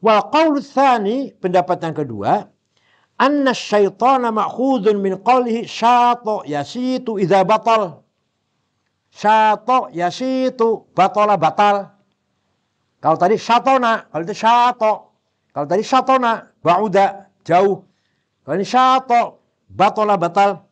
Wal qaul tsani, pendapat yang kedua, anna syaitana ma'khudun min qawlihi syata yasitu idza batal. Syata yasitu batala batal. Kalau tadi syatona, kalau itu syato. Kalau tadi syatona, ba'uda, jauh. Kalau ini syato, batala batal.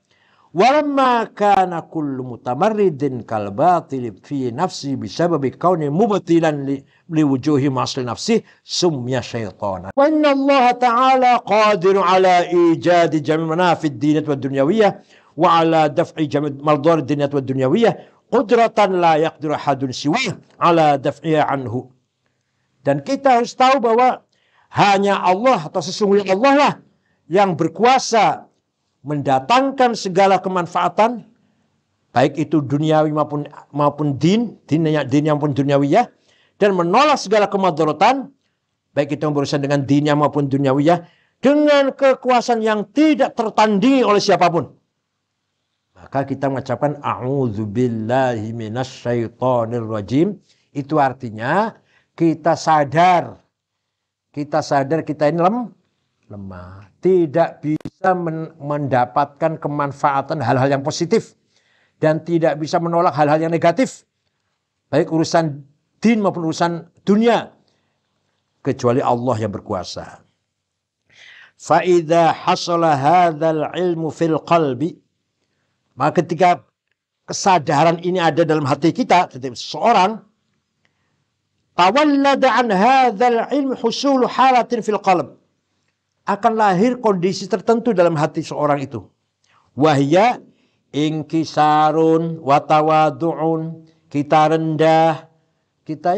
Walamma kana kullu mutamarridin kal batil fi nafsi bisababi kauni mubtilan li wujuhi ma'asli nafsi sumya syaitana. Wa inna Allah ta'ala qadirun ala ijadi jami' manafid diniyat wa dunyawiyah wa ala daf'i jami' maldar diniyat wa dunyawiyah qudratan la yaqdiru hadun siwah ala daf'iha anhu. Dan kita harus tahu bahwa hanya Allah atau sesungguhnya Allah lah yang berkuasa mendatangkan segala kemanfaatan, baik itu duniawi maupun din yang pun duniawiyah, dan menolak segala kemadharatan, baik itu yang berurusan dengan dinnya maupun duniawiyah, dengan kekuasaan yang tidak tertandingi oleh siapapun. Maka kita mengucapkan a'udzubillahi minasyaitonir rajim. Itu artinya kita sadar kita ini lemah, tidak bisa mendapatkan kemanfaatan hal-hal yang positif dan tidak bisa menolak hal-hal yang negatif, baik urusan din maupun urusan dunia, kecuali Allah yang berkuasa. Fa idza hasala hadzal ilmu fil qalbi, maka ketika kesadaran ini ada dalam hati kita, setiap seorang, tawallada an hadzal ilmi husulu halatin fil qalb, akan lahir kondisi tertentu dalam hati seorang itu. Wahya inkisarun watawadu'un, kita rendah, kita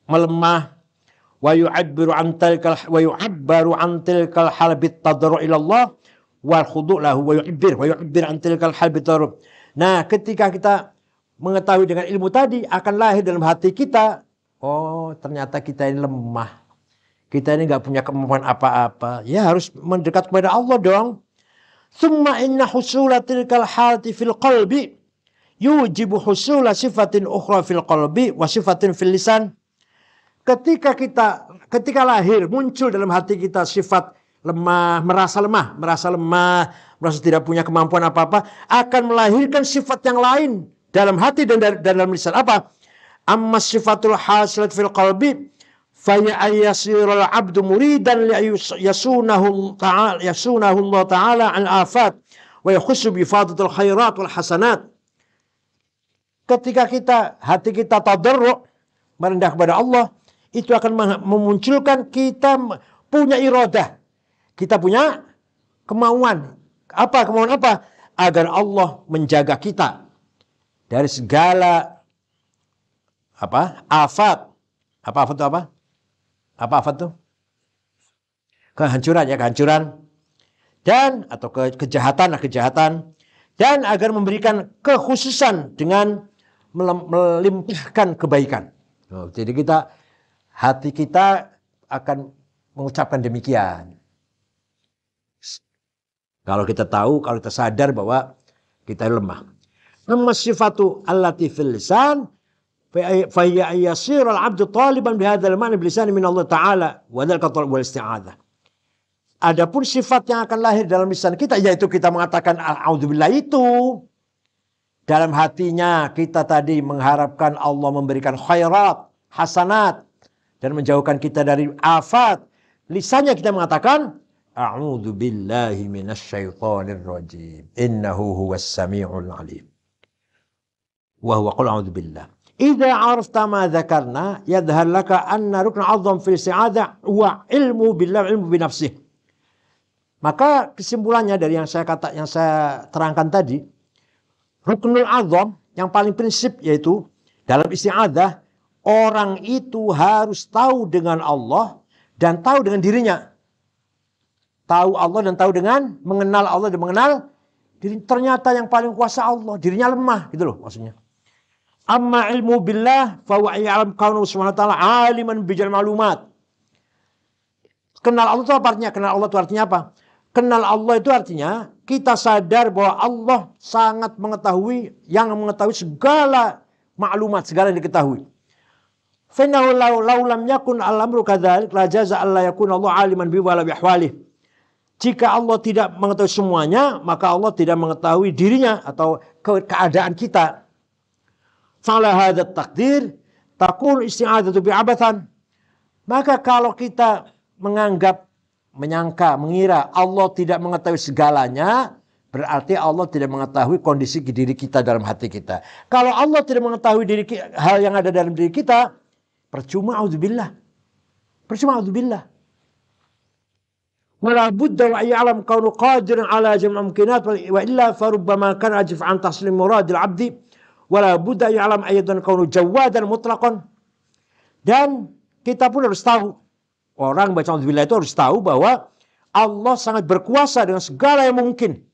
melemah. Wa yu'abbaru an tilkal hal bitadarru ila Allah wal khudu' lahu wa yu'abbir an tilkal hal bitadarru. Nah, ketika kita mengetahui dengan ilmu tadi, akan lahir dalam hati kita, oh ternyata kita ini lemah. Kita ini nggak punya kemampuan apa-apa. Ya harus mendekat kepada Allah dong. Summa inna husula tilkal halati fil qalbi yujibu husula sifatin ukhra fil qalbi wa sifatin fil lisan. Ketika lahir muncul dalam hati kita sifat lemah, merasa tidak punya kemampuan apa-apa, akan melahirkan sifat yang lain dalam hati dan dalam lisan. Apa? Amma sifatul hasilat fil qalbi faya ayyasirul abdu muridan yasunahu Allah ta'ala al afat wa yakhussu bi fadatul khairat wal hasanat. Ketika hati kita tadarru', merendah kepada Allah, itu akan memunculkan kita punya iradah. Kita punya kemauan. Kemauan apa? Agar Allah menjaga kita dari segala afat. Afat itu apa? Apa tuh? Kehancuran. Dan atau kejahatan. Dan agar memberikan kekhususan dengan melimpahkan kebaikan. Jadi hati kita akan mengucapkan demikian. Kalau kita sadar bahwa kita lemah. Amma sifatu allati fil lisan فهي يصير العبد طالبا بهذا المعنى بلسان من الله تعالى وذلك الطلب والاستعاذة. Adapun sifat yang akan lahir dalam lisan kita, yaitu kita mengatakan a'udzubillah, itu dalam hatinya kita tadi mengharapkan Allah memberikan khairat, hasanat, dan menjauhkan kita dari afat. Lisannya kita mengatakan a'udzubillahi minasyaitonir rajim innahu huwas samiul alim wa huwa qul a'udzubillah. Idza arafta ma dzakarna yadhhar laka anna rukn 'azam fil isti'adzah wa ilmu billah ilmu bi nafsih. Maka kesimpulannya dari yang saya terangkan tadi, ruknul 'azam yang paling prinsip yaitu dalam isti'adzah, orang itu harus tahu dengan Allah dan tahu dengan dirinya. Tahu Allah dan tahu dengan mengenal Allah dan mengenal diri. Ternyata yang paling kuasa Allah, dirinya lemah, gitu loh maksudnya. Amma ilmu billah fa huwa ya'lam kaunahu subhanahu wa ta'ala aliman bijal ma'lumat. Kenal Allah itu apa artinya? Kenal Allah itu artinya apa? Kenal Allah itu artinya kita sadar bahwa Allah sangat mengetahui, yang mengetahui segala maklumat, segala yang diketahui. Fa'innahu law lam yakun al-amru kadzalik la jaza alla yakun Allah aliman bi wala bi ahwalih. Jika Allah tidak mengetahui semuanya, maka Allah tidak mengetahui dirinya atau keadaan kita. Fa'ala hadzal taqdir takun isti'adzatu bi'abathan. Maka kalau kita menyangka, mengira Allah tidak mengetahui segalanya, berarti Allah tidak mengetahui kondisi diri kita dalam hati kita. Kalau Allah tidak mengetahui hal yang ada dalam diri kita, percuma auzubillah. Percuma auzubillah. Wala budda wa ya'lam kaunu qadiran ala jam'i mumkinat wa illa farubbama kana ajif an taslim muradil abdi wala budda ya'lam aydan kaunu jawadan mutlaqan. Dan kita pun harus tahu, orang baca auzubillah itu harus tahu bahwa Allah sangat berkuasa dengan segala yang mungkin.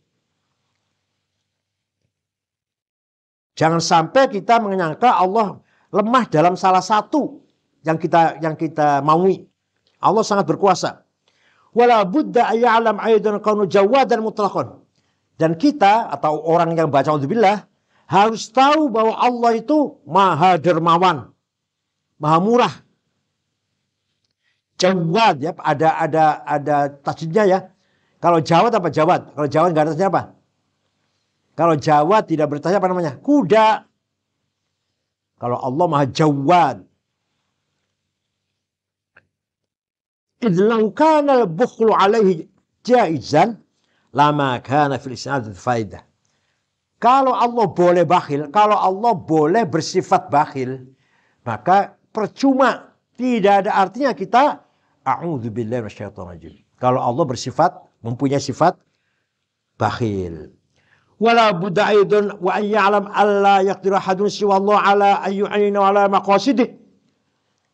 Jangan sampai kita menyangka Allah lemah dalam salah satu yang kita maui. Allah sangat berkuasa. Wala budda ya'lam aidan kaunu jawadan mutlaqan. Dan kita atau orang yang baca auzubillah harus tahu bahwa Allah itu Maha Dermawan, Maha Murah. Jawad ya, ada tasdidnya ya. Kalau Jawad apa Jawad? Kalau Jawad enggak ada tasdidnya apa? Kalau Jawad tidak bertanya apa namanya? Kuda. Kalau Allah Maha Jawad. Idlau kana al-bukhlu alaihi jaizan lama kana fil isnad faidah. Kalau Allah boleh bakhil, kalau Allah boleh bersifat bakhil, maka percuma, tidak ada artinya kita a'udzubillahi minasyaitonir rajim. Kalau Allah bersifat, mempunyai sifat bakhil. Wala budda aidan wa an ya'lam alla yaqdiru ahadun siwa Allah ala ayyu'ina ala maqasidih.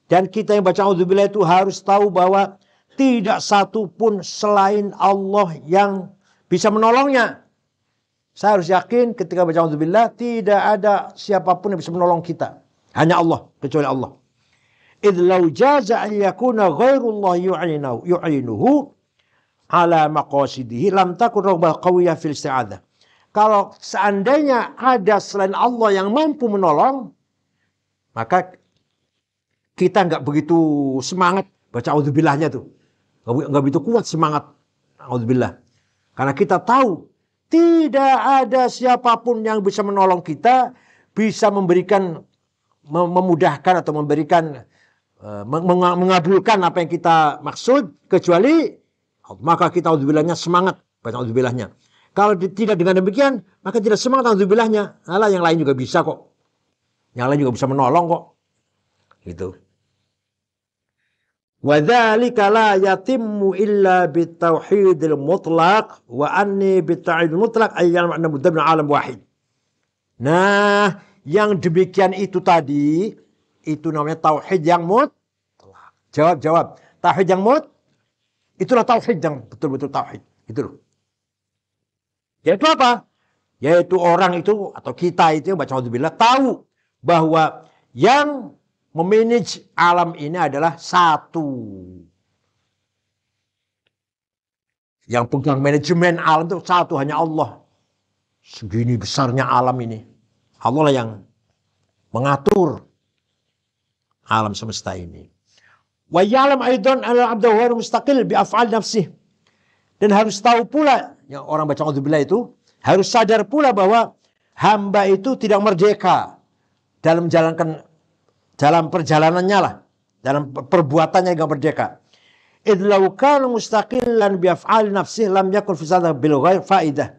Dan kita yang baca auzubillah itu harus tahu bahwa tidak satu pun selain Allah yang bisa menolongnya. Saya harus yakin ketika baca auzubillah tidak ada siapapun yang bisa menolong kita. Hanya Allah, kecuali Allah. Idh law jaza an yakuna ghairullah yu'inuhu ala maqasidihi lam takun raghbah qawiyah fil isti'adzah. Kalau seandainya ada selain Allah yang mampu menolong, maka kita nggak begitu semangat baca audzubillahnya tuh. Nggak begitu kuat semangat auzubillah. Karena kita tahu tidak ada siapapun yang bisa menolong kita, bisa memberikan, memudahkan atau memberikan, mengabulkan apa yang kita maksud, kecuali maka kita auzubillahnya semangat baca auzubillahnya. Kalau tidak dengan demikian, maka tidak semangat auzubillahnya. Alah, yang lain juga bisa kok. Yang lain juga bisa menolong kok. Gitu. Wa dzalika la yatimmu illa bitauhidil mutlaq wa anni bitauhidil mutlaq ayyal ma'na mudabbir alam wahid. Nah, yang demikian itu tadi itu namanya tauhid yang mutlak. Jawab. Tauhid yang mutlak itulah tauhid yang betul-betul tauhid. Itu loh. Yaitu apa? Yaitu orang itu atau kita itu yang baca auzubillah tahu bahwa yang memanage alam ini adalah satu. Yang pegang manajemen alam itu satu, hanya Allah. Segini besarnya alam ini. Allah lah yang mengatur alam semesta ini. Wa ya'lam aidan al-'abdu huwa mustaqil bi af'al nafsih. Dan harus tahu pula, yang orang baca auzubillah itu harus sadar pula bahwa hamba itu tidak merdeka dalam menjalankan, dalam perjalanannya lah, dalam perbuatannya tidak merdeka. Idh law kana mustaqillan bi af'al nafsih lam yakun fi zalika bil ghair faidah.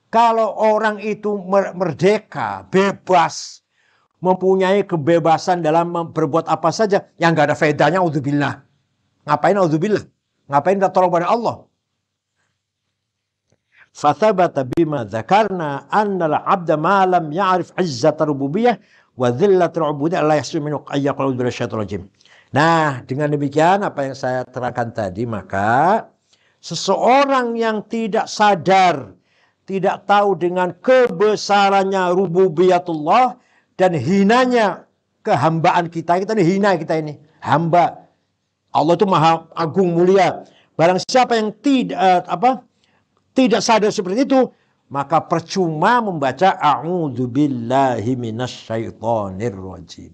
Kalau orang itu merdeka, bebas, mempunyai kebebasan dalam berbuat apa saja, yang nggak ada faedahnya auzubillah. Ngapain auzubillah? Ngapain minta tolong pada Allah? Fathabata bima dzakarna anna al-'abda ma lam ya'rif 'izzat rububiyyah wa dhillat al-'ubudiyyah la yahsul minhu ayyaqul bisyaitonir rajim. Nah, dengan demikian apa yang saya terangkan tadi, maka seseorang yang tidak sadar, tidak tahu dengan kebesarannya rububiyatullah dan hinanya kehambaan kita ini hina, kita ini hamba. Allah itu maha agung mulia. Barang siapa yang tidak tidak sadar seperti itu, maka percuma membaca a'udzubillahi minasyaitonirrajim.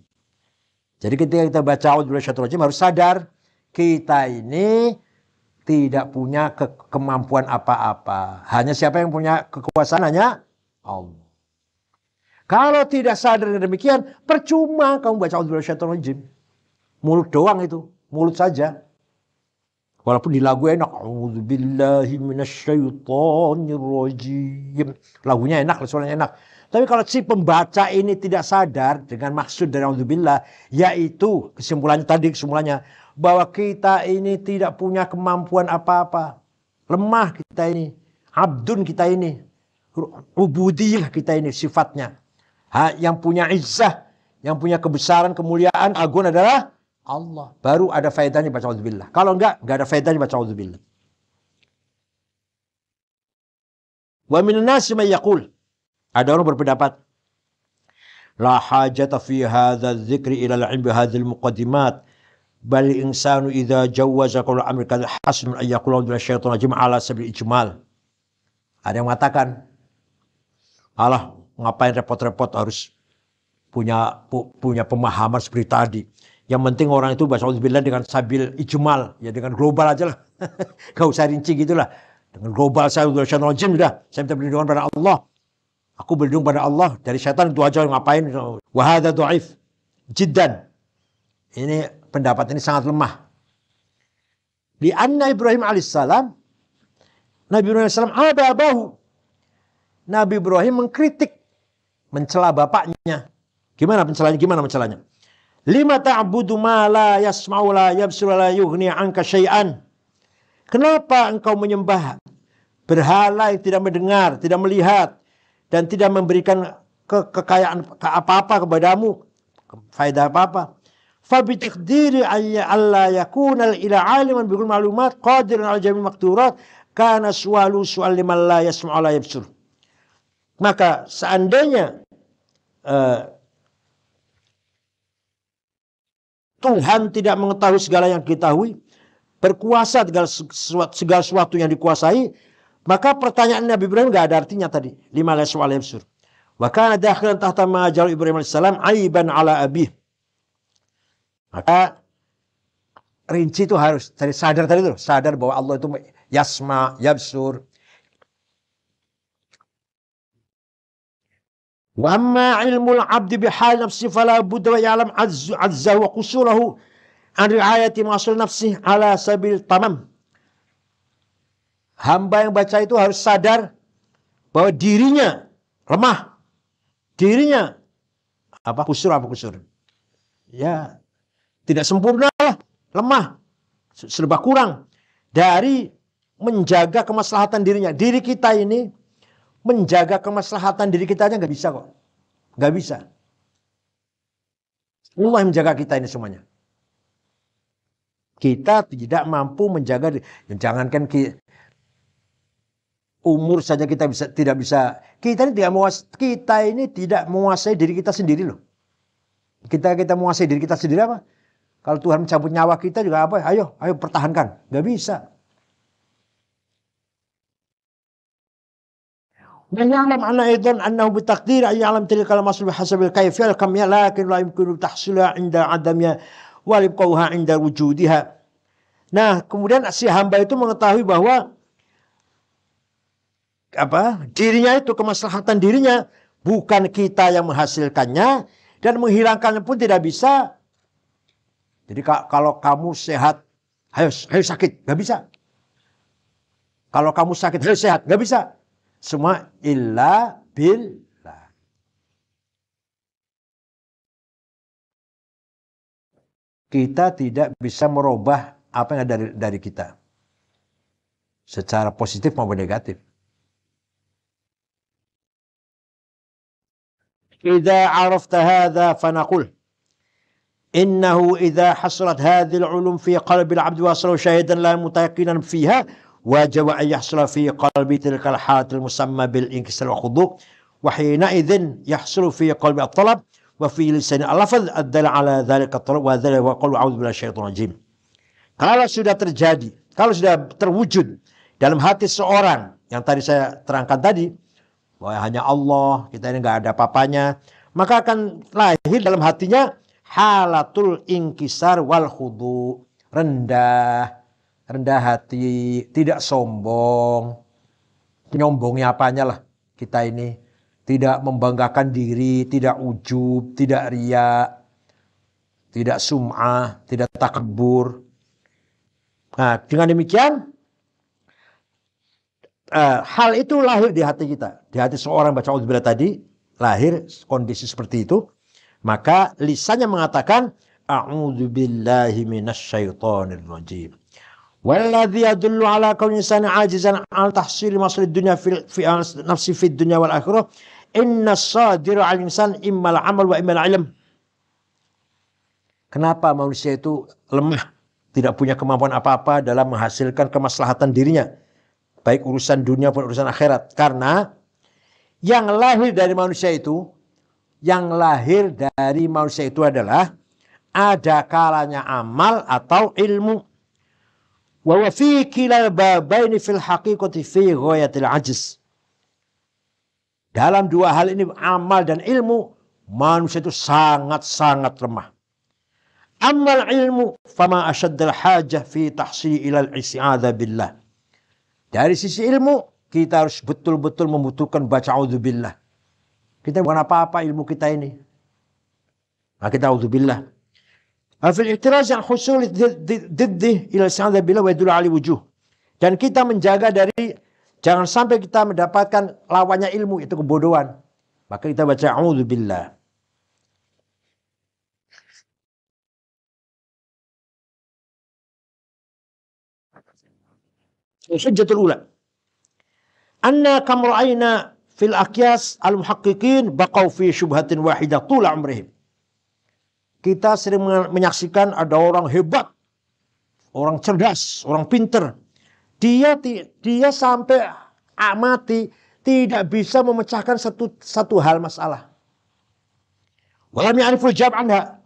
Jadi ketika kita baca a'udzubillahi minasyaitonirrajim harus sadar kita ini tidak punya kemampuan apa-apa. Hanya siapa yang punya kekuasaan? Hanya Allah. Kalau tidak sadar demikian, percuma kamu baca a'udzubillahi minasyaitonirrajim. Mulut doang itu, mulut saja. Walaupun di lagu enak, a'udzubillahi minasyaitonirrajim. Lagunya enak, suaranya enak. Tapi kalau si pembaca ini tidak sadar dengan maksud dari a'udzubillah, yaitu kesimpulannya bahwa kita ini tidak punya kemampuan apa-apa. Lemah kita ini, abdun kita ini, ubudiyah kita ini sifatnya. Yang punya izzah, yang punya kebesaran, kemuliaan, agung adalah Allah. Baru ada faedahnya baca auzubillah. Kalau enggak ada faedahnya baca auzubillah. Wa minan nasi may yaqul. Ada orang berpendapat, la hajata fi hadza dzikri ila al-'ilm bi hadhihi al-muqaddimat. Bal insanu idza jawaza qawl amri kadha hasan an yaqula bil syaitan rajim ala sabil ijmal. Ada yang mengatakan, alah ngapain repot-repot harus punya pemahaman seperti tadi. Yang penting orang itu baca auzubillah dengan sabil ijmal, ya dengan global aja lah. Gak usah rinci gitulah. Dengan global saya udah syaitan rajim sudah. Saya minta perlindungan pada Allah. Aku berlindung pada Allah dari syaitan, itu aja ngapain. Wa hadza dhaif jiddan. Ini pendapat ini sangat lemah. Di anna Ibrahim alaihissalam, Nabi Ibrahim alaihissalam ababahu. Nabi Ibrahim mengkritik, mencela bapaknya. Gimana mencelanya? Lima ta'budu ma la yasma'u la yabsuru la yughni 'anka syai'an. Kenapa engkau menyembah berhala yang tidak mendengar, tidak melihat dan tidak memberikan kekayaan apa-apa kepadamu, faedah apa-apa? Fa bi taqdiri ayya alla yakuna ila 'aliman bil ma'lumat qadiran 'ala jami' maqdurat kana su'alu su'al liman la yasma'u la yabsur. Maka seandainya Tuhan tidak mengetahui segala yang diketahui, berkuasa segala sesuatu yang dikuasai, maka pertanyaan Nabi Ibrahim nggak ada artinya tadi. Lima la su'al yabsur. Wa kana dakhilan tahta ma ja'al Ibrahim alaihissalam aiban ala abih. Maka rinci itu harus sadar tadi itu, sadar bahwa Allah itu yasma, yabsur. Wa amma ilmul abdi bihal nafsi fala budda wa ya'lam azza wa qusurahu an riayati masul nafsi ala sabil tamam. Hamba yang baca itu harus sadar bahwa dirinya lemah. Dirinya kusur. Ya, tidak sempurna lah, lemah. Serba kurang dari menjaga kemaslahatan dirinya. Diri kita ini menjaga kemaslahatan diri kita aja nggak bisa kok. Nggak bisa. Allah yang menjaga kita ini semuanya. Kita tidak mampu menjaga. Jangankan umur saja kita tidak bisa. Kita ini tidak menguasai diri kita sendiri loh. Kita menguasai diri kita sendiri apa? Kalau Tuhan mencabut nyawa kita juga apa? Ayo pertahankan. Nggak bisa. Menyalam anna aidan annahu bitaqdir ay ya'lam tilka al-masl bihasabil kayfiyah al-kamiyah lakin la yumkinu tahsila 'inda 'adamiha wa libqauha 'inda wujudiha. Nah, kemudian si hamba itu mengetahui bahwa dirinya itu kemaslahatan dirinya, bukan kita yang menghasilkannya dan menghilangkannya pun tidak bisa. Jadi kalau kamu sehat, ayo sakit, nggak bisa. Kalau kamu sakit, ayo sehat, nggak bisa. Semua illa billah. Kita tidak bisa merubah apa yang ada dari kita. Secara positif maupun negatif. Idza arafta hadza fanaqul innahu idza hasalat hadhihi al-'ulum fi qalbi al-'abd wa asara shahidan la mutayaqinan fiha wajib an yahsula fi qalbi tilka al-halat al-musamma bil inkisar wa khudu' wa hina idzin yahsulu fi qalbi at-talab wa fi lisan al-lafz ad-dal ala dhalika at-talab wa dhalika wa qawlu a'udzu billahi minasyaitonir rajim. Kalau sudah terjadi, kalau sudah terwujud dalam hati seorang yang tadi saya terangkan tadi, bahwa hanya Allah, kita ini nggak ada apa-apanya, maka akan lahir dalam hatinya halatul inkisar wal khudu, rendah hati, tidak sombong. Nyombongnya apanya lah kita ini, tidak membanggakan diri, tidak ujub, tidak riya, tidak sum'ah, tidak takabur. Nah, dengan demikian hal itu lahir di hati kita, di hati seorang baca auzubillah tadi, lahir kondisi seperti itu, maka lisannya mengatakan a'udzubillahi minasyaitonir rajim. Walladzi yadullu ala kauni insani ajizan al tahsil masalid dunya fi nafsi fid dunya wal akhirah inna as-sadira al insan immal amal wa immal ilm. Kenapa manusia itu lemah, tidak punya kemampuan apa-apa dalam menghasilkan kemaslahatan dirinya, baik urusan dunia maupun urusan akhirat? Karena yang lahir dari manusia itu, adalah ada kalanya amal atau ilmu. Wa fi kilal babaini fil haqiqati fi ghayatil ajiz. Dalam dua hal ini, amal dan ilmu, manusia itu sangat-sangat lemah. Amal ilmu fama asyaddal hajah fi tahsili ilal isti'adha billah. Dari sisi ilmu, kita harus betul-betul membutuhkan baca auzubillah. Kita bukan apa-apa ilmu kita ini. Nah, kita auzubillah. Fil i'tiraz an husul diddih ila isti'adha billah wa yadullu ala wujuh. Dan kita menjaga dari jangan sampai kita mendapatkan lawannya ilmu, itu kebodohan. Maka kita baca auzubillah. Hujjatul ula. Anna kam ra'ayna fil aqyas al-muhaqqiqin baqaw fi syubhatin wahidah tula umrihim. Kita sering menyaksikan ada orang hebat, orang cerdas, orang pinter. Dia sampai mati tidak bisa memecahkan satu hal masalah. Walam ya'riful jawab anha.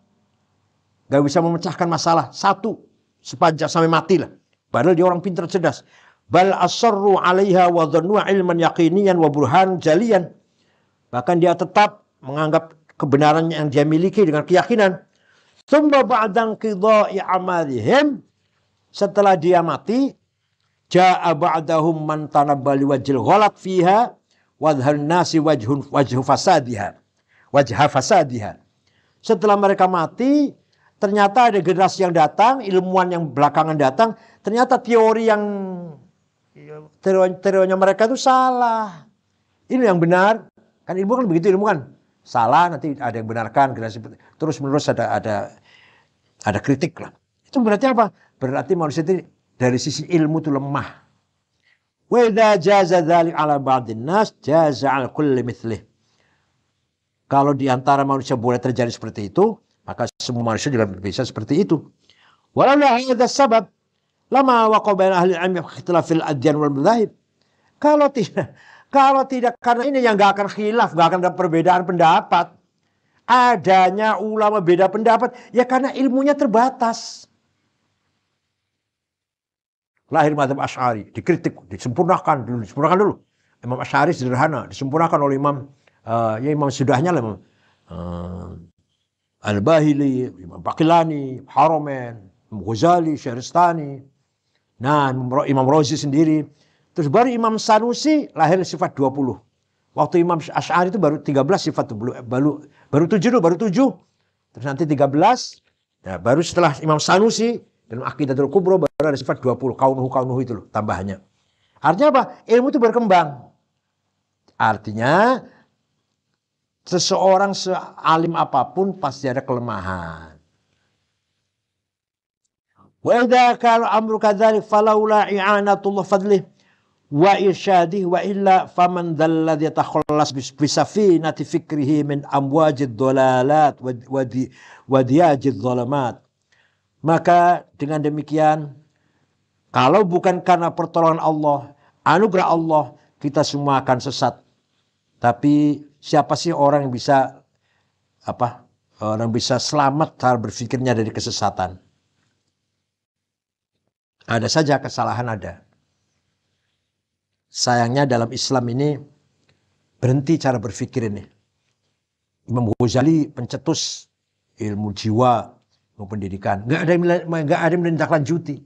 Gak bisa memecahkan masalah satu sepanjang sampai mati lah. Padahal dia orang pinter cerdas. Bal asarru 'alaiha wa dhannu ilman yaqiniyan wa burhan jaliyan. Bahkan dia tetap menganggap kebenaran yang dia miliki dengan keyakinan. Tsumma ba'da qidha'i amalihim, setelah dia mati, ja'a ba'dahum man tanabbali wajhil ghalat fiha wa dhal nasi wajhu fasadiha. Setelah mereka mati, ternyata ada generasi yang datang, ilmuwan yang belakangan datang, ternyata teorinya mereka itu salah. Ini yang benar. Kan ilmu kan begitu, ilmu kan salah, nanti ada yang benarkan, terus menerus ada kritik lah. Itu berarti apa? Berarti manusia itu dari sisi ilmu itu lemah. Wa idza jaza dzalik ala ba'din nas jaza al kulli mithlih. Kalau di antara manusia boleh terjadi seperti itu, maka semua manusia juga bisa seperti itu. Walau la hadza sabab lama waqa baina ahli al-'ilm ikhtilafil adyan wal madzahib. Kalau tidak karena ini, yang gak akan khilaf, gak akan ada perbedaan pendapat. Adanya ulama beda pendapat, ya karena ilmunya terbatas. Lahir mazhab Asy'ari, dikritik, disempurnakan dulu. Imam Asy'ari sederhana, disempurnakan oleh Imam sudahnya lah, Al-Bahili, Imam Baqillani, Haromen, Imam Ghazali, Syahristani, nah Imam Razi sendiri. Terus baru Imam Sanusi lahir sifat 20. Waktu Imam Asy'ari itu baru 13 sifat, baru 7 dulu, baru 7. Terus nanti 13. Ya, baru setelah Imam Sanusi dalam Aqidatul Kubra baru ada sifat 20. Kaunuhu itu loh tambahannya. Artinya apa? Ilmu itu berkembang. Artinya seseorang sealim apapun pasti ada kelemahan. Wa idza kana amru kadzalik falaula i'anatullah fadlih wa irsyadih wa illa faman dzalladzi yatakhallas bisafinati fikrihi min amwajid dhalalat wa diyajid dhalamat. Maka dengan demikian, kalau bukan karena pertolongan Allah, anugerah Allah, kita semua akan sesat. Tapi siapa sih orang yang bisa selamat cara berpikirnya dari kesesatan? Ada saja kesalahan, ada. Sayangnya dalam Islam ini berhenti cara berpikir ini. Imam Ghazali pencetus ilmu jiwa, ilmu pendidikan. Nggak ada yang menindaklanjuti.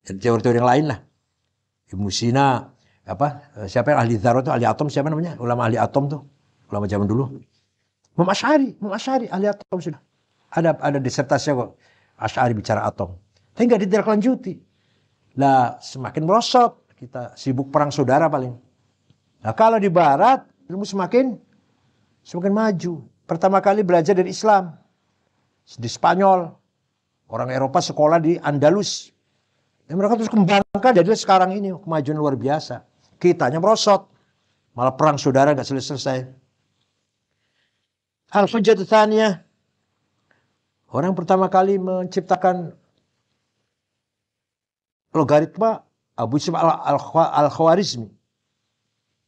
Dan teori-teori yang lain lah. Ibnu Sina, siapa yang ahli dzarah itu, ahli atom, siapa namanya? Ulama ahli atom tuh, ulama zaman dulu. Imam Asy'ari ahli atom sudah. Ada disertasinya kok. Asy'ari bicara atom. Tapi nggak ditindaklanjuti. Lah semakin merosot, kita sibuk perang saudara paling. Nah kalau di barat ilmu semakin maju. Pertama kali belajar dari Islam di Spanyol. Orang Eropa sekolah di Andalus. Dan mereka terus kembangkan jadi sekarang ini kemajuan luar biasa. Kitanya merosot. Malah perang saudara gak selesai. Al-Hujjatu Tsaniyah. Orang pertama kali menciptakan logaritma Abu Yusuf Al-Khwarizmi.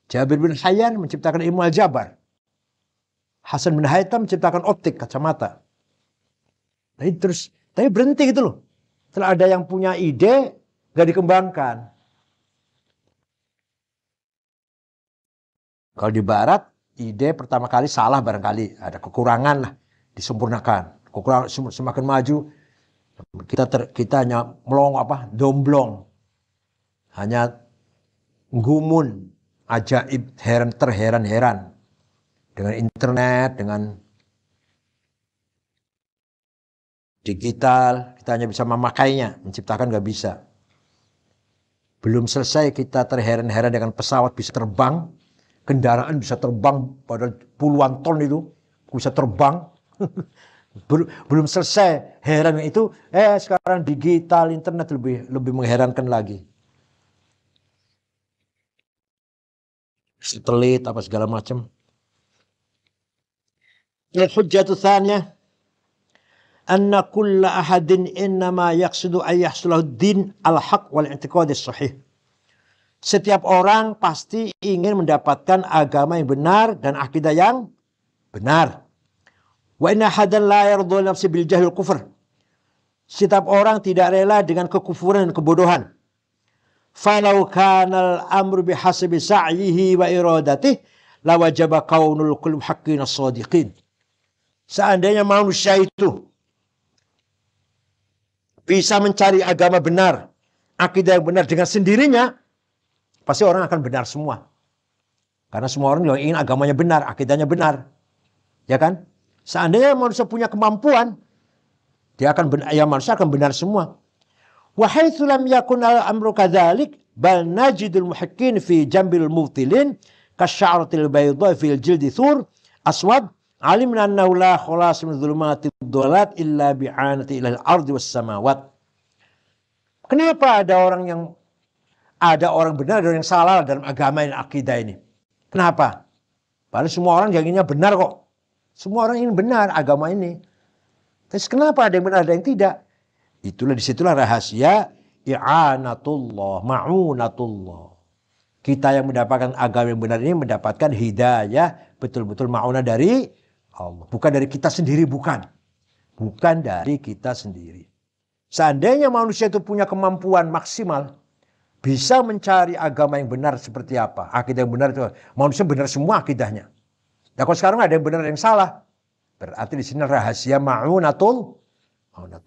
Jabir bin Hayyan menciptakan ilmu aljabar. Hasan bin Haytham menciptakan optik, kacamata. Nah, tapi berhenti gitu loh. Setelah ada yang punya ide, gak dikembangkan. Kalau di barat, ide pertama kali salah barangkali. Ada kekurangan lah, disempurnakan. Kekurangan semakin maju, kita hanya domblong. Hanya gumun, ajaib, terheran-heran. Dengan internet, dengan digital, kita hanya bisa memakainya, menciptakan gak bisa. Belum selesai kita terheran-heran dengan pesawat bisa terbang, kendaraan bisa terbang pada puluhan ton itu, bisa terbang. Belum selesai heran itu, sekarang digital, internet lebih mengherankan lagi. Satelit apa segala macam. Al-hujjatu tsaniyah anna kulla ahadin innama yaqsidu ay yahsulahu ad-din al-haq wal i'tiqad as-sahih. Setiap orang pasti ingin mendapatkan agama yang benar dan akidah yang benar. Wa inna hadan la yardu nafsi bil jahil kufr. Setiap orang tidak rela dengan kekufuran dan kebodohan. Falau kana al-amru bihasabi sa'yihi wa iradatihi la wajaba kaunul qulub haqqin as-sadiqin. Seandainya manusia itu bisa mencari agama benar, akidah yang benar dengan sendirinya, pasti orang akan benar semua. Karena semua orang yang ingin agamanya benar, akidahnya benar. Ya kan? Seandainya manusia punya kemampuan, manusia akan benar semua. Wa haitsu lam yakun al-amru kadzalik, bal najidul muhaqqiqin fi jambil mubtilin kasya'ratil bayda fil jildi thur aswad. Alimna annahu la khalas min dhulumati dhalat illa bi'anati ilal ardi was samawat. Kenapa ada orang benar dan yang salah dalam agama dan akidah ini? Kenapa? Padahal semua orang yang inginnya benar kok. Semua orang ingin benar agama ini. Terus kenapa ada yang benar ada yang tidak? Disitulah rahasia i'anatullah, ma'unatullah. Kita yang mendapatkan agama yang benar ini mendapatkan hidayah betul-betul ma'unah dari Allah. Bukan dari kita sendiri, bukan. Bukan dari kita sendiri. Seandainya manusia itu punya kemampuan maksimal, bisa mencari agama yang benar seperti apa. Akidah yang benar itu, manusia benar semua akidahnya. Nah kalau sekarang ada yang benar yang salah, berarti di sini rahasia ma'unatullah.